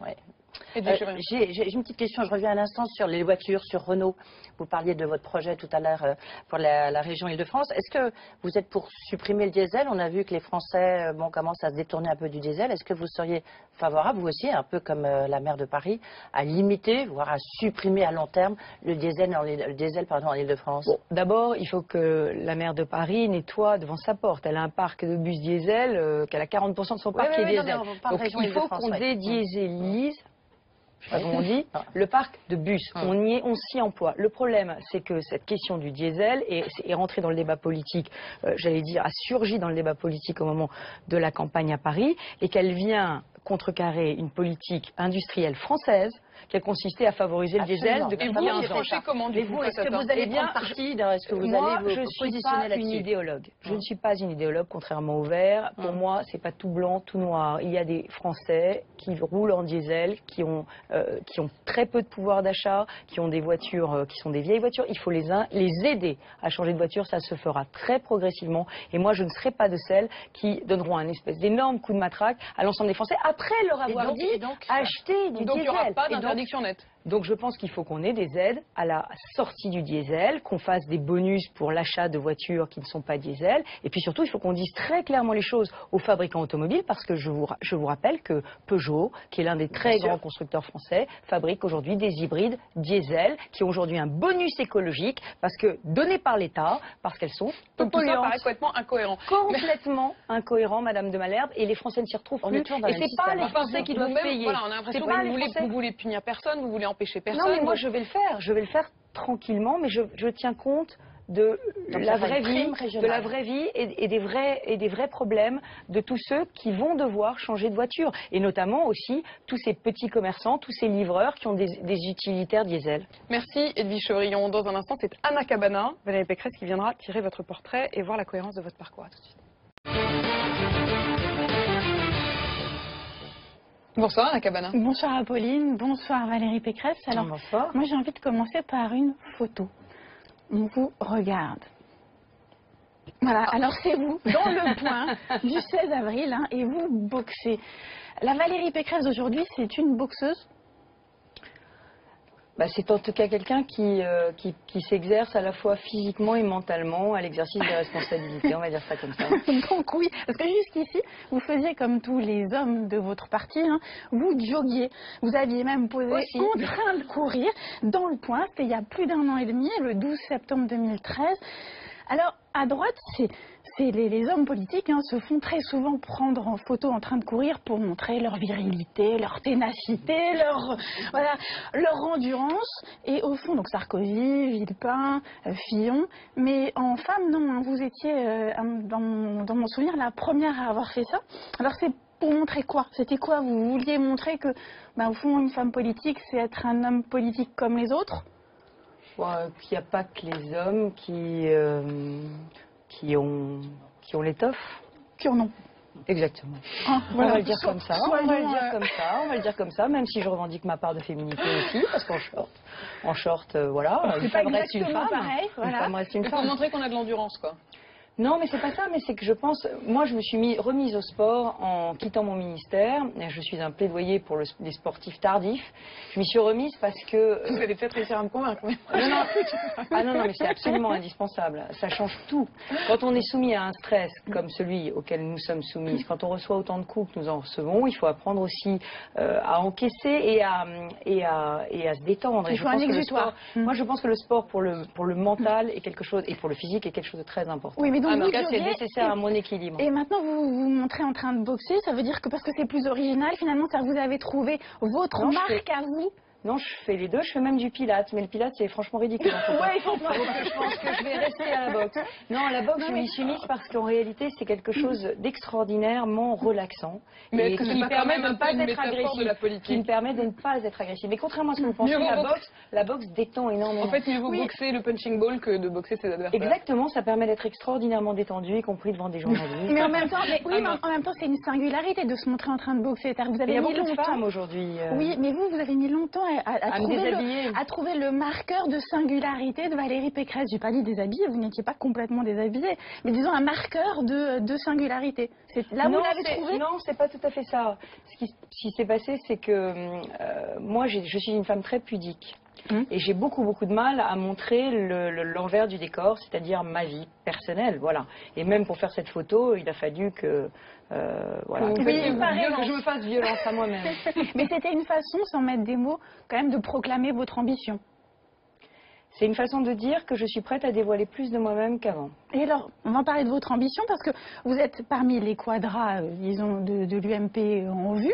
S5: J'ai une petite question, je reviens un instant sur les voitures, sur Renault. Vous parliez de votre projet tout à l'heure pour la région Île-de-France. Est-ce que vous êtes pour supprimer le diesel? On a vu que les Français commencent à se détourner un peu du diesel. Est-ce que vous seriez favorable, vous aussi, un peu comme la maire de Paris, à limiter, voire à supprimer à long terme le diesel en Île-de-France?
S2: Bon, d'abord, il faut que la maire de Paris nettoie devant sa porte. Elle a un parc de bus diesel, qu'elle a 40% de son parc qui est diesel. Donc il faut qu'on dédiésélise, on dit, le parc de bus. On s'y emploie. Le problème, c'est que cette question du diesel est rentrée dans le débat politique, j'allais dire, a surgi dans le débat politique au moment de la campagne à Paris, et qu'elle vient contrecarrer une politique industrielle française qui a consisté à favoriser le diesel depuis 15 ans.
S1: Comment, du coup,
S5: est-ce que vous allez prendre parti? Est-ce que vous allez vous positionner là-dessus?
S2: Je ne suis pas une idéologue. Je ne suis pas une idéologue, contrairement au Vert. Pour moi, c'est pas tout blanc, tout noir. Il y a des Français qui roulent en diesel, qui ont très peu de pouvoir d'achat, qui ont des voitures qui sont des vieilles voitures. Il faut les aider à changer de voiture. Ça se fera très progressivement. Et moi, je ne serai pas de celles qui donneront un espèce d'énorme coup de matraque à l'ensemble des Français après leur avoir dit acheter du diesel.
S1: Donc il n'y aura pas d'interdiction nette.
S2: Donc je pense qu'il faut qu'on ait des aides à la sortie du diesel, qu'on fasse des bonus pour l'achat de voitures qui ne sont pas diesel. Et puis surtout, il faut qu'on dise très clairement les choses aux fabricants automobiles, parce que je vous rappelle que Peugeot, qui est l'un des très grands constructeurs français, fabrique aujourd'hui des hybrides diesel qui ont aujourd'hui un bonus écologique donné par l'État, parce qu'elles sont peu polluantes.
S1: Tout ça paraît complètement incohérent.
S2: Complètement incohérent, Madame de Malherbe, et les Français ne s'y retrouvent plus. Et c'est pas les Français qui doivent payer.
S1: Voilà, on a l'impression que vous voulez punir personne, vous voulez empêcher personne.
S2: Non, mais moi je vais le faire. Je vais le faire tranquillement, mais je tiens compte de la vraie vie et des vrais problèmes de tous ceux qui vont devoir changer de voiture. Et notamment aussi tous ces petits commerçants, tous ces livreurs qui ont des utilitaires diesel.
S1: Merci Edwige Chevrillon. Dans un instant, c'est Anna Cabana, Valérie Pécresse, qui viendra tirer votre portrait et voir la cohérence de votre parcours. À tout de suite. Bonsoir Anna Cabana.
S6: Bonsoir Apolline, bonsoir Valérie Pécresse. Alors,
S2: bonsoir.
S6: Moi j'ai envie de commencer par une photo. On vous regarde. Voilà, alors c'est vous, dans le point du 16 avril, et vous boxez. La Valérie Pécresse d'aujourd'hui, c'est une boxeuse?
S2: C'est en tout cas quelqu'un qui s'exerce à la fois physiquement et mentalement à l'exercice des responsabilités, on va dire ça comme ça.
S6: Donc oui, parce que jusqu'ici, vous faisiez comme tous les hommes de votre parti, hein, vous joggiez. Vous aviez même posé
S2: Aussi.
S6: en train de courir dans le Point. C'était il y a plus d'1 an et demi, le 12 septembre 2013. Alors, à droite, les hommes politiques se font très souvent prendre en photo en train de courir pour montrer leur virilité, leur ténacité, leur endurance. Et au fond, donc Sarkozy, Villepin, Fillon. Mais en femme, non, hein, vous étiez, dans mon souvenir, la première à avoir fait ça. Alors, c'est pour montrer quoi? C'était quoi? Vous vouliez montrer que, au fond, une femme politique, c'est être un homme politique comme les autres?
S2: Qu'il n'y a pas que les hommes qui ont l'étoffe.
S6: Qui en ont.
S2: Exactement.
S6: Ah,
S2: On va le dire comme ça.
S6: Soyons,
S2: On va le dire comme ça, même si je revendique ma part de féminité aussi, parce qu'en short, voilà, une femme reste une femme.
S6: Pareil, voilà.
S2: Une femme reste une
S1: Il faut
S2: femme.
S1: montrer qu'on a de l'endurance, quoi.
S2: Non, mais c'est pas ça, mais c'est que je pense, moi je me suis remise au sport en quittant mon ministère. Je suis un plaidoyer pour les sportifs tardifs. Je m'y suis remise parce que...
S1: Vous allez peut-être réussir à me convaincre.
S2: non, mais c'est absolument indispensable. Ça change tout. Quand on est soumis à un stress comme celui auquel nous sommes soumis, quand on reçoit autant de coups que nous en recevons, il faut apprendre aussi à encaisser et à se détendre.
S6: Il faut un exutoire.
S2: Moi je pense que le sport pour le mental est quelque chose, et pour le physique est quelque chose de très important.
S6: Oui, mais donc
S2: En
S6: vous
S2: tout cas, c'est
S6: joguez
S2: nécessaire à mon équilibre.
S6: Et maintenant, vous vous montrez en train de boxer, ça veut dire que parce que c'est plus original, finalement, ça vous avez trouvé votre marque à vous?
S2: Non, je fais les deux, je fais même du pilates, mais le pilates c'est franchement ridicule.
S6: Ouais,
S2: Donc je pense que je vais rester à la boxe. Non, la boxe, je m'y suis mise parce qu'en réalité c'est quelque chose d'extraordinairement relaxant.
S1: Mais
S2: et
S1: est-ce que
S2: qui
S1: c'est
S2: me
S1: pas quand
S2: permet
S1: même
S2: de
S1: un
S2: ne
S1: peu
S2: pas
S1: une
S2: être
S1: métaphore
S2: agressive.
S1: de la politique?
S2: Qui me permet de ne pas être agressive. Mais contrairement à ce que vous pensez, la boxe détend énormément.
S1: En fait, mieux vaut boxer le punching ball que de boxer ses adversaires.
S2: Exactement, ça permet d'être extraordinairement détendu, y compris devant des journalistes.
S6: Mais en même temps, en même temps, c'est une singularité de se montrer en train de boxer. Vous avez
S2: Il y a
S6: mis
S2: beaucoup de
S6: longtemps.
S2: femmes aujourd'hui.
S6: Oui, mais vous avez mis longtemps
S2: me
S6: à trouver le marqueur de singularité de Valérie Pécresse. J'ai pas dit déshabillée, vous n'étiez pas complètement déshabillée, mais disons un marqueur de singularité. Là, vous l'avez trouvé?
S2: Non, c'est pas tout à fait ça. Ce qui s'est passé, c'est que moi, je suis une femme très pudique. Et j'ai beaucoup de mal à montrer l'envers du décor, c'est-à-dire ma vie personnelle, voilà. Et même pour faire cette photo, il a fallu que je me fasse violence à moi-même.
S6: Mais c'était une façon, sans mettre des mots, quand même de proclamer votre ambition.
S2: C'est une façon de dire que je suis prête à dévoiler plus de moi-même qu'avant.
S6: Et alors, on va parler de votre ambition parce que vous êtes parmi les quadras, disons, de l'UMP en vue,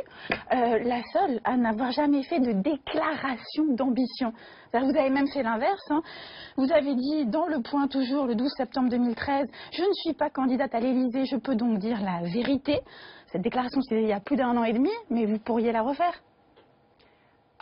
S6: la seule à n'avoir jamais fait de déclaration d'ambition. Vous avez même fait l'inverse. Hein. Vous avez dit dans Le Point, toujours le 12 septembre 2013, « Je ne suis pas candidate à l'Élysée, je peux donc dire la vérité ». Cette déclaration, c'était il y a plus d'1 an et demi, mais vous pourriez la refaire.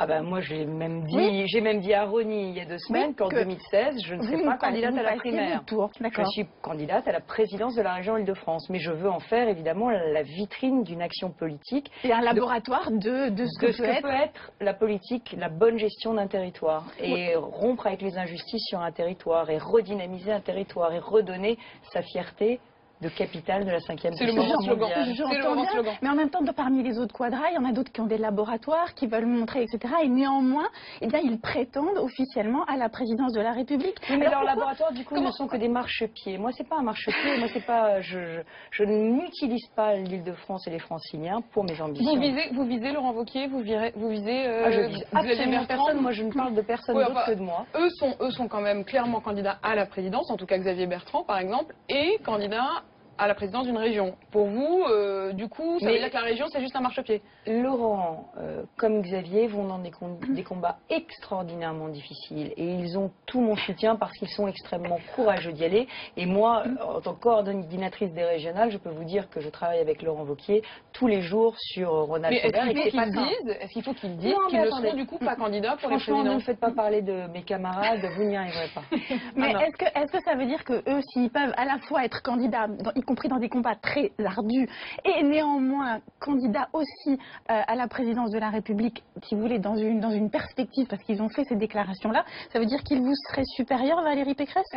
S2: Ah ben moi j'ai même dit à Rony il y a 2 semaines qu'en 2016 je ne serai pas candidate à la primaire. Je suis candidate à la présidence de la région Île-de-France, mais je veux en faire évidemment la vitrine d'une action politique.
S6: Et un laboratoire de ce que
S2: peut être la politique, la bonne gestion d'un territoire, et rompre avec les injustices sur un territoire, et redynamiser un territoire, et redonner sa fierté de capitale de la 5e puissance mondiale.
S6: J'entends bien, mais en même temps, parmi les autres quadras, il y en a d'autres qui ont des laboratoires, qui veulent montrer, etc. Et néanmoins, ils prétendent officiellement à la présidence de la République.
S2: Oui, mais leurs laboratoires, du coup, ne sont que des marchepieds. Moi, c'est pas un marchepied. Moi, c'est pas. Je n'utilise pas l'Île-de-France et les Franciliens pour mes ambitions.
S1: Vous visez Laurent Wauquiez, vous visez.
S2: Je vise absolument personne. Moi, je ne parle de personne d'autre que de moi.
S1: Eux sont quand même clairement candidats à la présidence, en tout cas Xavier Bertrand, par exemple, et candidat à la présidence d'une région. Pour vous, du coup, ça veut dire que la région, c'est juste un marchepied.
S2: Laurent, comme Xavier, vont dans des combats extraordinairement difficiles. Et ils ont tout mon soutien parce qu'ils sont extrêmement courageux d'y aller. Et moi, en tant que coordinatrice des régionales, je peux vous dire que je travaille avec Laurent Wauquiez tous les jours sur Ronald Faubert.
S1: Mais est-ce qu'il faut qu'ils disent qu'ils ne seront du coup pas candidats pour les présidents?
S2: Franchement, ne me faites pas parler de mes camarades, vous n'y arriverez pas.
S6: Mais est-ce que ça veut dire que eux, s'ils peuvent à la fois être candidats, y compris dans des combats très ardus, et néanmoins candidats aussi à la présidence de la République, si vous voulez, dans une perspective, parce qu'ils ont fait ces déclarations-là, ça veut dire qu'ils vous seraient supérieurs, Valérie Pécresse?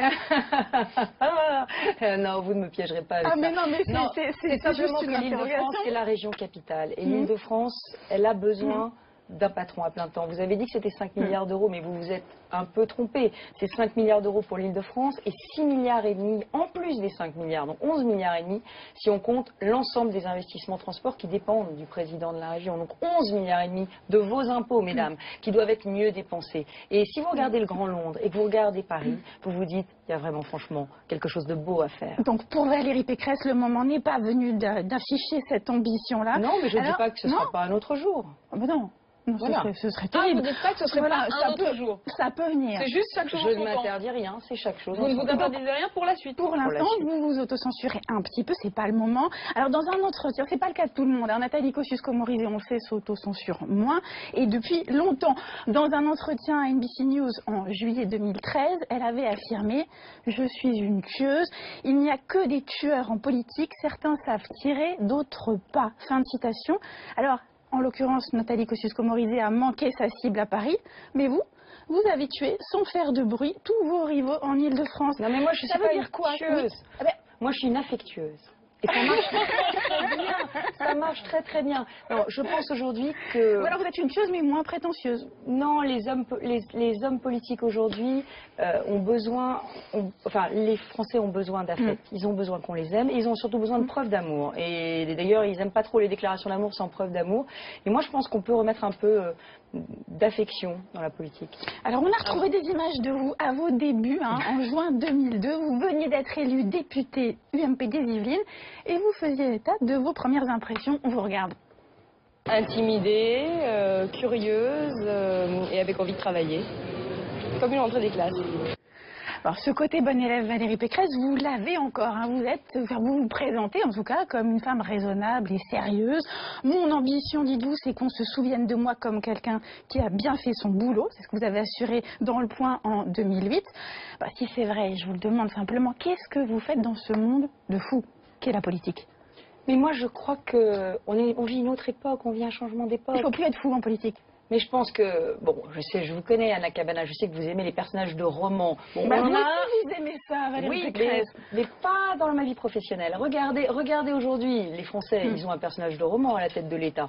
S2: Non, vous ne me piégerez pas avec ça.
S6: Mais non, mais c'est
S2: simplement que l'Île-de-France, c'est la région capitale. Et l'Île-de-France, elle a besoin d'un patron à plein temps. Vous avez dit que c'était 5 milliards d'euros, mais vous vous êtes un peu trompé. C'est 5 milliards d'euros pour l'Île-de-France et 6 milliards et demi en plus des 5 milliards, donc 11 milliards et demi si on compte l'ensemble des investissements transport qui dépendent du président de la région. Donc 11 milliards et demi de vos impôts, mesdames, qui doivent être mieux dépensés. Et si vous regardez le Grand Londres et que vous regardez Paris, vous vous dites, il y a vraiment franchement quelque chose de beau à faire.
S6: Donc pour Valérie Pécresse, le moment n'est pas venu d'afficher cette ambition-là.
S2: Non, mais je ne dis pas que ce ne sera pas un autre jour.
S6: Ah ben non. Non,
S2: Voilà.
S6: ce serait
S1: Ah,
S6: terrible.
S1: vous dites pas que ce serait pas un autre jour.
S6: Ça peut venir.
S1: C'est juste chaque chose
S2: Je
S1: en
S2: ne
S1: son temps.
S2: m'interdis rien, c'est chaque chose.
S1: Vous ne vous interdisez rien pour la suite.
S6: Pour l'instant,
S2: suite.
S6: vous vous autocensurez un petit peu, c'est pas le moment. Alors dans un entretien, c'est pas le cas de tout le monde. Alors, Nathalie Kosciusko-Morizet, on le sait, s'autocensure moins. Et depuis longtemps, dans un entretien à NBC News en juillet 2013, elle avait affirmé « Je suis une tueuse. Il n'y a que des tueurs en politique. Certains savent tirer, d'autres pas. » Fin de citation. Alors, en l'occurrence, Nathalie Kosciusko-Morizet a manqué sa cible à Paris. Mais vous avez tué, sans faire de bruit, tous vos rivaux en Île-de-France.
S2: Non mais moi je
S6: Ça
S2: suis
S6: veut
S2: pas
S6: dire
S2: une
S6: quoi?
S2: tueuse.
S6: Oui. Ah ben,
S2: Moi je suis une affectueuse. Et ça marche très bien. Ça marche très très bien. Alors, je pense aujourd'hui que...
S6: Ou alors vous êtes une tueuse mais moins prétentieuse.
S2: Non, les hommes politiques aujourd'hui ont besoin... Enfin, les Français ont besoin d'affect. Ils ont besoin qu'on les aime. Et ils ont surtout besoin de preuves d'amour. Et d'ailleurs, ils n'aiment pas trop les déclarations d'amour sans preuve d'amour. Et moi, je pense qu'on peut remettre un peu d'affection dans la politique.
S6: Alors on a retrouvé des images de vous à vos débuts, en juin 2002. Vous veniez d'être élu député UMP des Yvelines et vous faisiez état de vos premières impressions. On vous regarde.
S7: Intimidée, curieuse et avec envie de travailler. Comme une rentrée des classes.
S6: Alors ce côté bonne élève Valérie Pécresse, vous l'avez encore. Vous vous présentez en tout cas comme une femme raisonnable et sérieuse. Mon ambition, dites-vous, c'est qu'on se souvienne de moi comme quelqu'un qui a bien fait son boulot. C'est ce que vous avez assuré dans Le Point en 2008. Si c'est vrai, je vous le demande simplement, qu'est-ce que vous faites dans ce monde de fou qu'est la politique?
S2: Mais moi, je crois qu'on vit une autre époque, on vit un changement d'époque.
S6: Il ne faut plus être fou en politique.
S2: Mais je pense que, bon, je vous connais, Anna Cabana, je sais que vous aimez les personnages de romans. Bon,
S6: Vous aussi, vous aimez ça, Valérie Pécresse.
S2: mais pas dans ma vie professionnelle. Regardez aujourd'hui, les Français, ils ont un personnage de roman à la tête de l'État.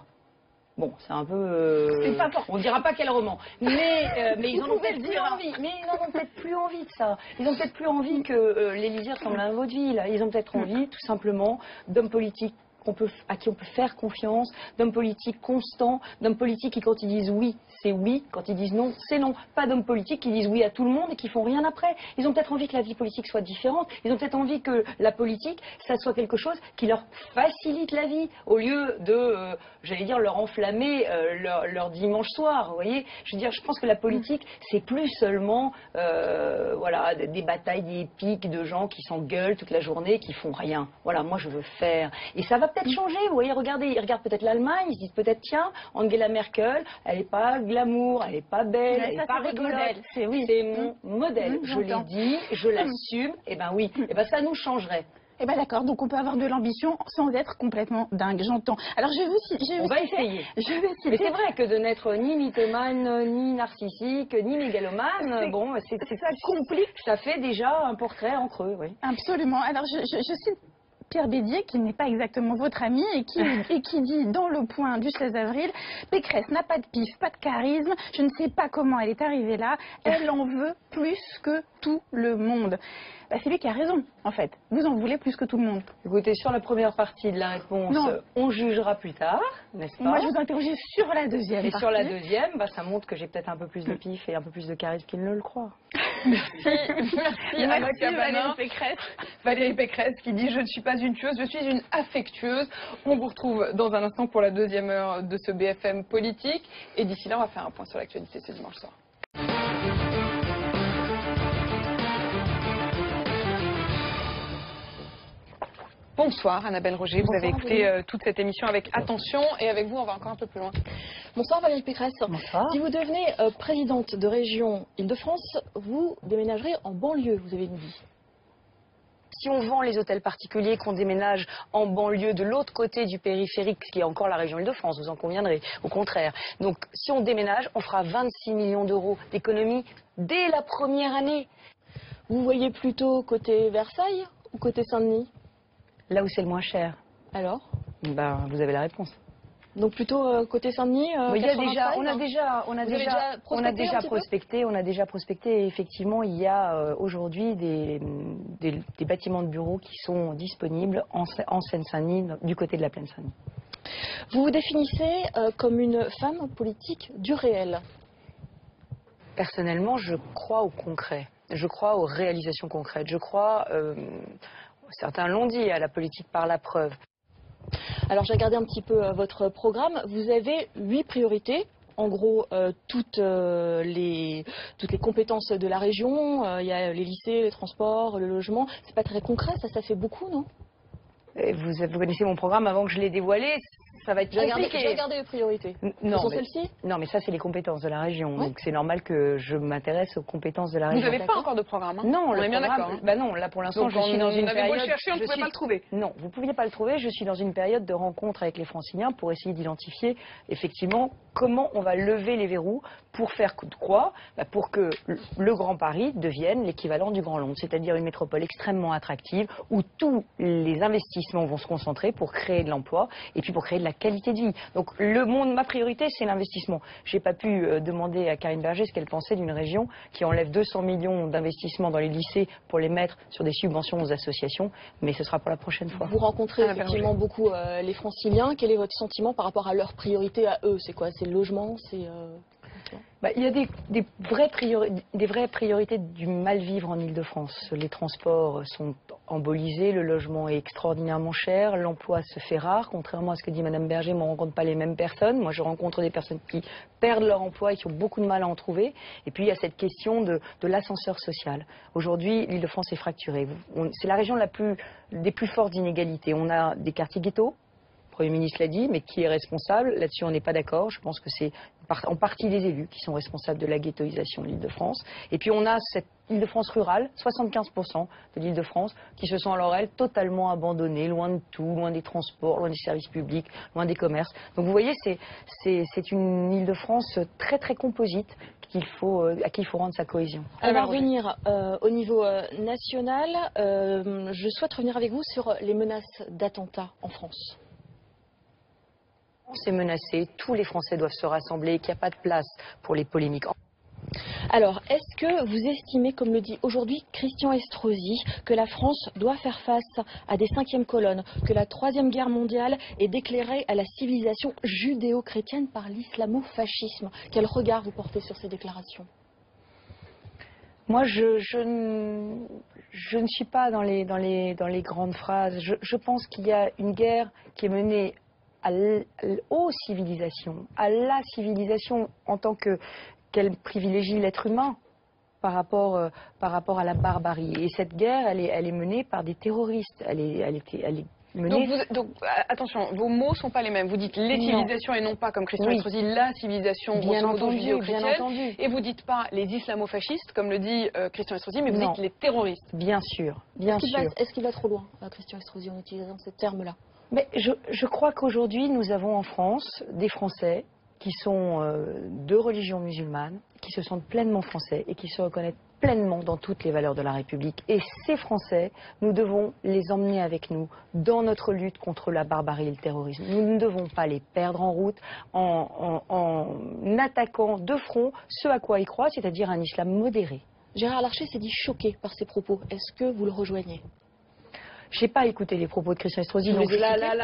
S2: Bon, c'est un peu... on ne dira pas quel roman. Mais ils en ont peut-être plus envie. Mais ils en ont peut-être plus envie de ça. Ils ont peut-être plus envie que l'Élysée ressemble à un vaudeville. Ils ont peut-être envie, tout simplement, d'hommes politiques à qui on peut faire confiance, d'hommes politiques constants, d'hommes politiques qui, quand ils disent oui, c'est oui, quand ils disent non, c'est non. Pas d'hommes politiques qui disent oui à tout le monde et qui font rien après. Ils ont peut-être envie que la vie politique soit différente. Ils ont peut-être envie que la politique, ça soit quelque chose qui leur facilite la vie, au lieu de, j'allais dire, leur enflammer leur dimanche soir. Vous voyez, je veux dire, je pense que la politique, c'est plus seulement, voilà, des batailles épiques de gens qui s'engueulent toute la journée, qui font rien. Voilà, moi je veux faire. Et ça va peut-être changer, vous voyez, regardez, ils regardent peut-être l'Allemagne, ils se disent peut-être, tiens, Angela Merkel, elle n'est pas glamour, elle n'est pas belle, elle n'est pas rigolote. C'est mon modèle, je l'ai dit, je l'assume, et ben oui, et ben ça nous changerait.
S6: Eh ben d'accord, donc on peut avoir de l'ambition sans être complètement dingue, j'entends. Alors
S2: on va essayer. Mais c'est vrai que de n'être ni mythomane, ni narcissique, ni mégalomane, bon, ça complique, ça fait déjà un portrait en creux, oui.
S6: Absolument. Alors je cite Pierre Bédier, qui n'est pas exactement votre ami, et qui dit dans Le Point du 16 avril, Pécresse n'a pas de pif, pas de charisme, je ne sais pas comment elle est arrivée là, elle en veut plus que tout le monde. C'est lui qui a raison, en fait. Vous en voulez plus que tout le monde.
S2: Écoutez, sur la première partie de la réponse, on jugera plus tard, n'est-ce pas?
S6: Moi, je vous interroger sur la deuxième partie.
S2: Sur la deuxième, ça montre que j'ai peut-être un peu plus de pif et un peu plus de charisme qu'il ne le croit.
S1: Merci Anna Cabana. Valérie Pécresse qui dit « Je ne suis pas une tueuse, je suis une affectueuse ». On vous retrouve dans un instant pour la deuxième heure de ce BFM politique. Et d'ici là, on va faire un point sur l'actualité ce dimanche soir. Bonsoir Annabelle Roger, vous avez écouté toute cette émission avec attention et avec vous on va encore un peu plus loin.
S7: Bonsoir Valérie Pécresse.
S5: Bonsoir.
S7: Si vous devenez présidente de région Île-de-France, vous déménagerez en banlieue, vous avez dit.
S2: Si on vend les hôtels particuliers, qu'on déménage en banlieue de l'autre côté du périphérique, qui est encore la région Île-de-France, vous en conviendrez, au contraire. Donc si on déménage, on fera 26 millions d'euros d'économie dès la première année.
S7: Vous voyez plutôt côté Versailles ou côté Saint-Denis?
S2: Là où c'est le moins cher.
S7: Alors?
S2: Vous avez la réponse.
S7: Donc plutôt côté Saint-Denis,
S2: il y a
S7: 93,
S2: déjà, on a
S7: hein.
S2: déjà,
S7: Vous avez déjà prospecté
S2: on a déjà prospecté et effectivement il y a aujourd'hui des bâtiments de bureaux qui sont disponibles en Seine-Saint-Denis, du côté de la plaine Saint-Denis.
S7: Vous vous définissez comme une femme politique du réel.
S2: Personnellement, je crois au concret. Je crois aux réalisations concrètes. Je crois, certains l'ont dit, à la politique par la preuve.
S7: Alors j'ai regardé un petit peu votre programme. Vous avez 8 priorités. En gros, toutes les compétences de la région. Il y a les lycées, les transports, le logement. C'est pas très concret, ça fait beaucoup, non?
S2: Vous connaissez mon programme avant que je l'ai dévoilé. Ça va être compliqué.
S7: J'ai regardé les priorités.
S2: Non,
S7: ce sont celles-ci?
S2: Non, mais ça, c'est les compétences de la région.
S7: Ouais.
S2: Donc, c'est normal que je m'intéresse aux compétences de la région.
S1: Vous n'avez pas encore de programme, hein?
S2: Non,
S1: on
S2: le
S1: est bien
S2: programme,
S1: d'accord. Hein.
S2: Bah non, là, pour l'instant,
S1: Donc,
S2: je suis dans une
S1: on avait
S2: période...
S1: beau le chercher, on ne pouvait pas le trouver.
S2: Non, vous ne pouviez pas le trouver. Je suis dans une période de rencontre avec les Franciliens pour essayer d'identifier, effectivement, comment on va lever les verrous pour faire quoi? Pour que le Grand Paris devienne l'équivalent du Grand Londres, c'est-à-dire une métropole extrêmement attractive où tous les investissements vont se concentrer pour créer de l'emploi et puis pour créer de la qualité de vie. Donc ma priorité, c'est l'investissement. Je n'ai pas pu demander à Karine Berger ce qu'elle pensait d'une région qui enlève 200 millions d'investissements dans les lycées pour les mettre sur des subventions aux associations, mais ce sera pour la prochaine fois.
S7: Vous rencontrez effectivement beaucoup les Franciliens. Quel est votre sentiment par rapport à leurs priorités à eux? C'est quoi? C'est le logement?
S2: Il y a des vraies priorités du mal-vivre en Ile-de-France. Les transports sont embolisés, le logement est extraordinairement cher, l'emploi se fait rare. Contrairement à ce que dit Mme Berger, on ne rencontre pas les mêmes personnes. Moi, je rencontre des personnes qui perdent leur emploi et qui ont beaucoup de mal à en trouver. Et puis, il y a cette question de l'ascenseur social. Aujourd'hui, l'Île-de-France est fracturée. C'est la région des plus fortes inégalités. On a des quartiers ghettos. Le Premier ministre l'a dit, mais qui est responsable? Là-dessus, on n'est pas d'accord. Je pense que c'est en partie les élus qui sont responsables de la ghettoisation de l'Île-de-France. Et puis, on a cette Île-de-France rurale, 75% de l'Île-de-France, qui se sent alors, elle, totalement abandonnée, loin de tout, loin des transports, loin des services publics, loin des commerces. Donc, vous voyez, c'est une Île-de-France très, très composite à qui il faut rendre sa cohésion.
S7: On va revenir au niveau national. Je souhaite revenir avec vous sur les menaces d'attentats en France.
S2: C'est menacé, tous les Français doivent se rassembler, qu'il n'y a pas de place pour les polémiques.
S7: Alors, est-ce que vous estimez, comme le dit aujourd'hui Christian Estrosi, que la France doit faire face à des cinquièmes colonnes, que la Troisième Guerre mondiale est déclarée à la civilisation judéo-chrétienne par l'islamo-fascisme? Quel regard vous portez sur ces déclarations?
S2: Moi, je ne suis pas dans les grandes phrases. Je pense qu'il y a une guerre qui est menée aux civilisations, à la civilisation en tant qu'elle privilégie l'être humain par rapport à la barbarie. Et cette guerre, elle est menée par des terroristes. Elle est menée...
S1: Donc, attention, vos mots ne sont pas les mêmes. Vous dites les civilisations et non pas, comme Christian Estrosi, la civilisation judéo-chrétienne. Et vous ne dites pas les islamo-fascistes, comme le dit Christian Estrosi, mais vous dites les terroristes.
S2: Bien sûr,
S7: Est-ce qu'il va trop loin, Christian Estrosi, en utilisant ces termes-là?
S2: Mais je crois qu'aujourd'hui, nous avons en France des Français qui sont de religion musulmane, qui se sentent pleinement français et qui se reconnaissent pleinement dans toutes les valeurs de la République. Et ces Français, nous devons les emmener avec nous dans notre lutte contre la barbarie et le terrorisme. Nous ne devons pas les perdre en route en attaquant de front ce à quoi ils croient, c'est-à-dire un islam modéré.
S7: Gérard Larcher s'est dit choqué par ces propos. Est-ce que vous le rejoignez?
S2: Je n'ai pas écouté les propos de Christian Estrosi, donc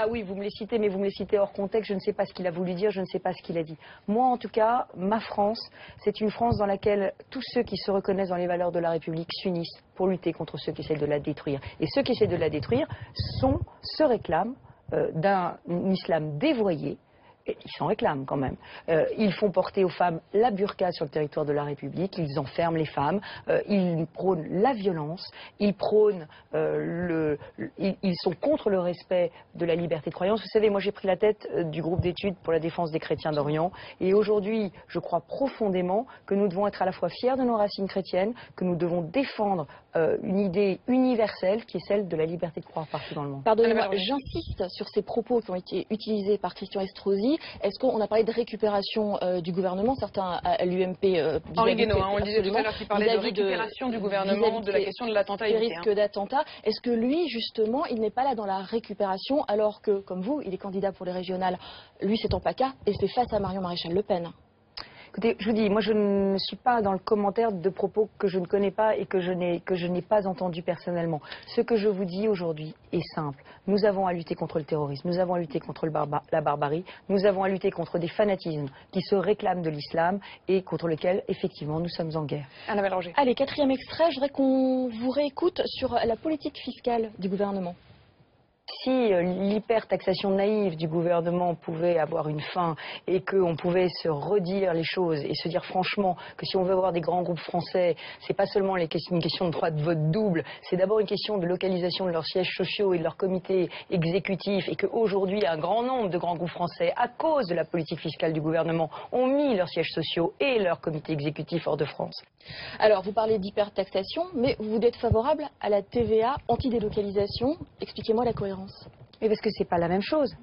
S2: oui, vous me les citez, mais vous me les citez hors contexte, je ne sais pas ce qu'il a voulu dire, je ne sais pas ce qu'il a dit. Moi, en tout cas, ma France, c'est une France dans laquelle tous ceux qui se reconnaissent dans les valeurs de la République s'unissent pour lutter contre ceux qui essaient de la détruire. Et ceux qui essaient de la détruire se réclament d'un islam dévoyé. Ils s'en réclament quand même. Ils font porter aux femmes la burqa sur le territoire de la République, ils enferment les femmes, ils prônent la violence, ils prônent ils sont contre le respect de la liberté de croyance. Vous savez, moi j'ai pris la tête du groupe d'études pour la défense des chrétiens d'Orient et aujourd'hui, je crois profondément que nous devons être à la fois fiers de nos racines chrétiennes, que nous devons défendre une idée universelle qui est celle de la liberté de croire partout dans le monde.
S7: Pardonnez-moi, j'insiste sur ces propos qui ont été utilisés par Christian Estrosi. Est-ce qu'on a parlé de récupération du gouvernement, certains à l'UMP...
S1: Henri Guénaud, on le disait tout à l'heure, qui parlait de récupération du gouvernement, de la question de l'attentat évité.
S7: Risque d'attentat. Est-ce que lui, justement, il n'est pas là dans la récupération, alors que, comme vous, il est candidat pour les régionales, lui c'est en PACA, et c'est face à Marion Maréchal Le Pen?
S2: Écoutez, je vous dis, moi je ne suis pas dans le commentaire de propos que je ne connais pas et que je n'ai pas entendu personnellement. Ce que je vous dis aujourd'hui est simple. Nous avons à lutter contre le terrorisme, nous avons à lutter contre la barbarie, nous avons à lutter contre des fanatismes qui se réclament de l'islam et contre lesquels, effectivement, nous sommes en guerre.
S1: Annabelle Roger.
S7: Allez, 4e extrait, je voudrais qu'on vous réécoute sur la politique fiscale du gouvernement.
S2: Si l'hypertaxation naïve du gouvernement pouvait avoir une fin et qu'on pouvait se redire les choses et se dire franchement que si on veut avoir des grands groupes français, c'est pas seulement une question de droit de vote double, c'est d'abord une question de localisation de leurs sièges sociaux et de leurs comités exécutifs et qu'aujourd'hui un grand nombre de grands groupes français, à cause de la politique fiscale du gouvernement, ont mis leurs sièges sociaux et leurs comités exécutifs hors de France.
S7: Alors, vous parlez d'hypertaxation, mais vous êtes favorable à la TVA anti-délocalisation. Expliquez-moi la cohérence.
S2: Mais parce que c'est pas la même chose.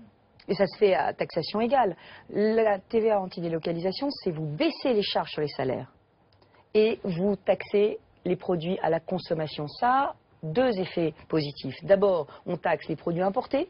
S2: Et ça se fait à taxation égale. La TVA anti-délocalisation, c'est vous baisser les charges sur les salaires et vous taxez les produits à la consommation. Ça a deux effets positifs. D'abord, on taxe les produits importés,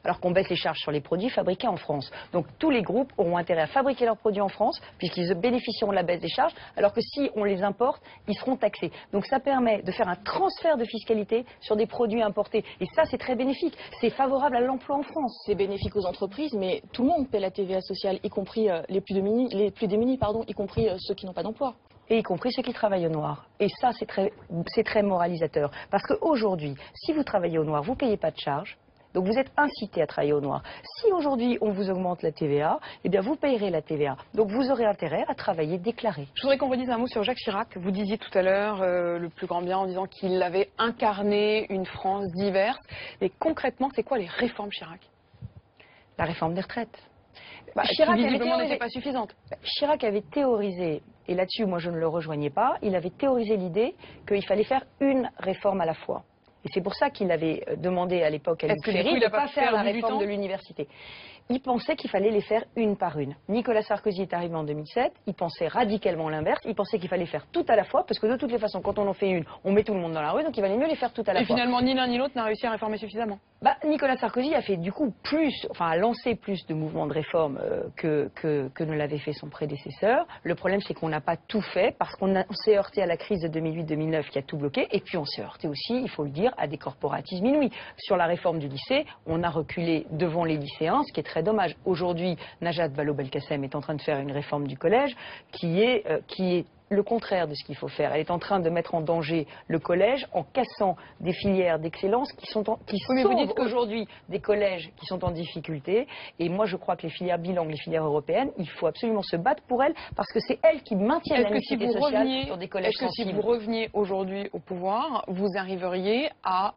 S2: alors qu'on baisse les charges sur les produits fabriqués en France. Donc tous les groupes auront intérêt à fabriquer leurs produits en France, puisqu'ils bénéficieront de la baisse des charges, alors que si on les importe, ils seront taxés. Donc ça permet de faire un transfert de fiscalité sur des produits importés. Et ça, c'est très bénéfique. C'est favorable à l'emploi en France.
S7: C'est bénéfique aux entreprises, mais tout le monde paie la TVA sociale, y compris les plus démunis, y compris ceux qui n'ont pas d'emploi.
S2: Et y compris ceux qui travaillent au noir. Et ça, c'est très moralisateur. Parce qu'aujourd'hui, si vous travaillez au noir, vous ne payez pas de charges. Donc vous êtes incité à travailler au noir. Si aujourd'hui on vous augmente la TVA, eh bien vous payerez la TVA. Donc vous aurez intérêt à travailler déclaré.
S1: Je voudrais qu'on redise un mot sur Jacques Chirac. Vous disiez tout à l'heure le plus grand bien en disant qu'il avait incarné une France diverse. Mais concrètement, c'est quoi les réformes Chirac?
S2: La réforme des retraites.
S1: Chirac visiblement n'était pas suffisante.
S2: Chirac avait théorisé, et là-dessus moi je ne le rejoignais pas, il avait théorisé l'idée qu'il fallait faire une réforme à la fois. Et c'est pour ça qu'il avait demandé à l'époque à Luc Ferry de ne pas faire la réforme de l'université. Il pensait qu'il fallait les faire une par une. Nicolas Sarkozy est arrivé en 2007, il pensait radicalement l'inverse, il pensait qu'il fallait faire tout à la fois, parce que de toutes les façons, quand on en fait une, on met tout le monde dans la rue, donc il valait mieux les faire tout à la fois.
S1: Et finalement, ni l'un ni l'autre n'a réussi à réformer suffisamment.
S2: Nicolas Sarkozy a fait du coup a lancé plus de mouvements de réforme que ne l'avait fait son prédécesseur. Le problème, c'est qu'on n'a pas tout fait, parce qu'on s'est heurté à la crise de 2008-2009 qui a tout bloqué, et puis on s'est heurté aussi, il faut le dire, à des corporatismes inouïs. Sur la réforme du lycée, on a reculé devant les lycéens, ce qui est très dommage. Aujourd'hui, Najat Vallaud-Belkacem est en train de faire une réforme du collège qui est le contraire de ce qu'il faut faire. Elle est en train de mettre en danger le collège en cassant des filières d'excellence qui sauvent aujourd'hui des collèges qui sont en difficulté. Et moi, je crois que les filières bilingues, les filières européennes, il faut absolument se battre pour elles parce que c'est elles qui maintiennent la mixité sociale sur des collèges sensibles.
S1: Est-ce que si vous reveniez aujourd'hui au pouvoir, vous arriveriez à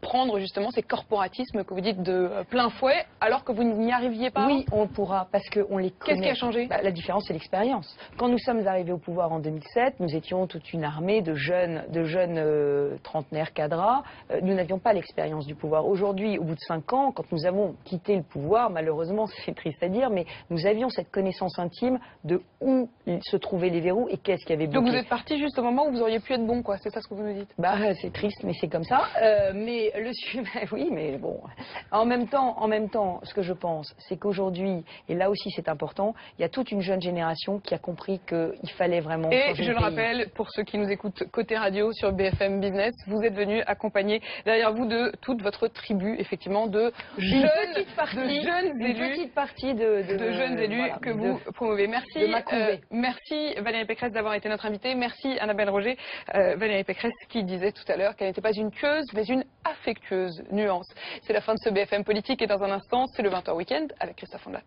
S1: prendre justement ces corporatismes que vous dites de plein fouet alors que vous n'y arriviez pas?
S2: Oui, on pourra parce qu'on les connaît.
S1: Qu'est-ce qui a changé?
S2: La différence, c'est l'expérience. Quand nous sommes arrivés au pouvoir en 2007, nous étions toute une armée de jeunes trentenaires cadras. Nous n'avions pas l'expérience du pouvoir. Aujourd'hui, au bout de 5 ans, quand nous avons quitté le pouvoir, malheureusement, c'est triste à dire, mais nous avions cette connaissance intime de où se trouvaient les verrous et qu'est-ce qui avait bloqué.
S1: Donc vous êtes parti juste au moment où vous auriez pu être bon, quoi. C'est ça ce que vous nous dites?
S2: C'est triste, mais c'est comme ça. Mais oui, mais bon. En même temps, ce que je pense, c'est qu'aujourd'hui, et là aussi c'est important, il y a toute une jeune génération qui a compris qu'il fallait vraiment
S1: changer le pays. Et je le rappelle, pour ceux qui nous écoutent côté radio sur BFM Business, vous êtes venus accompagner derrière vous de toute votre tribu, effectivement, de jeunes élus que vous promouvez. Merci Valérie Pécresse d'avoir été notre invitée. Merci Annabelle Roger. Valérie Pécresse qui disait tout à l'heure qu'elle n'était pas une queuse, mais une affectueuse nuance. C'est la fin de ce BFM Politique et dans un instant, c'est le 20h Week-end avec Christophe Ondelat.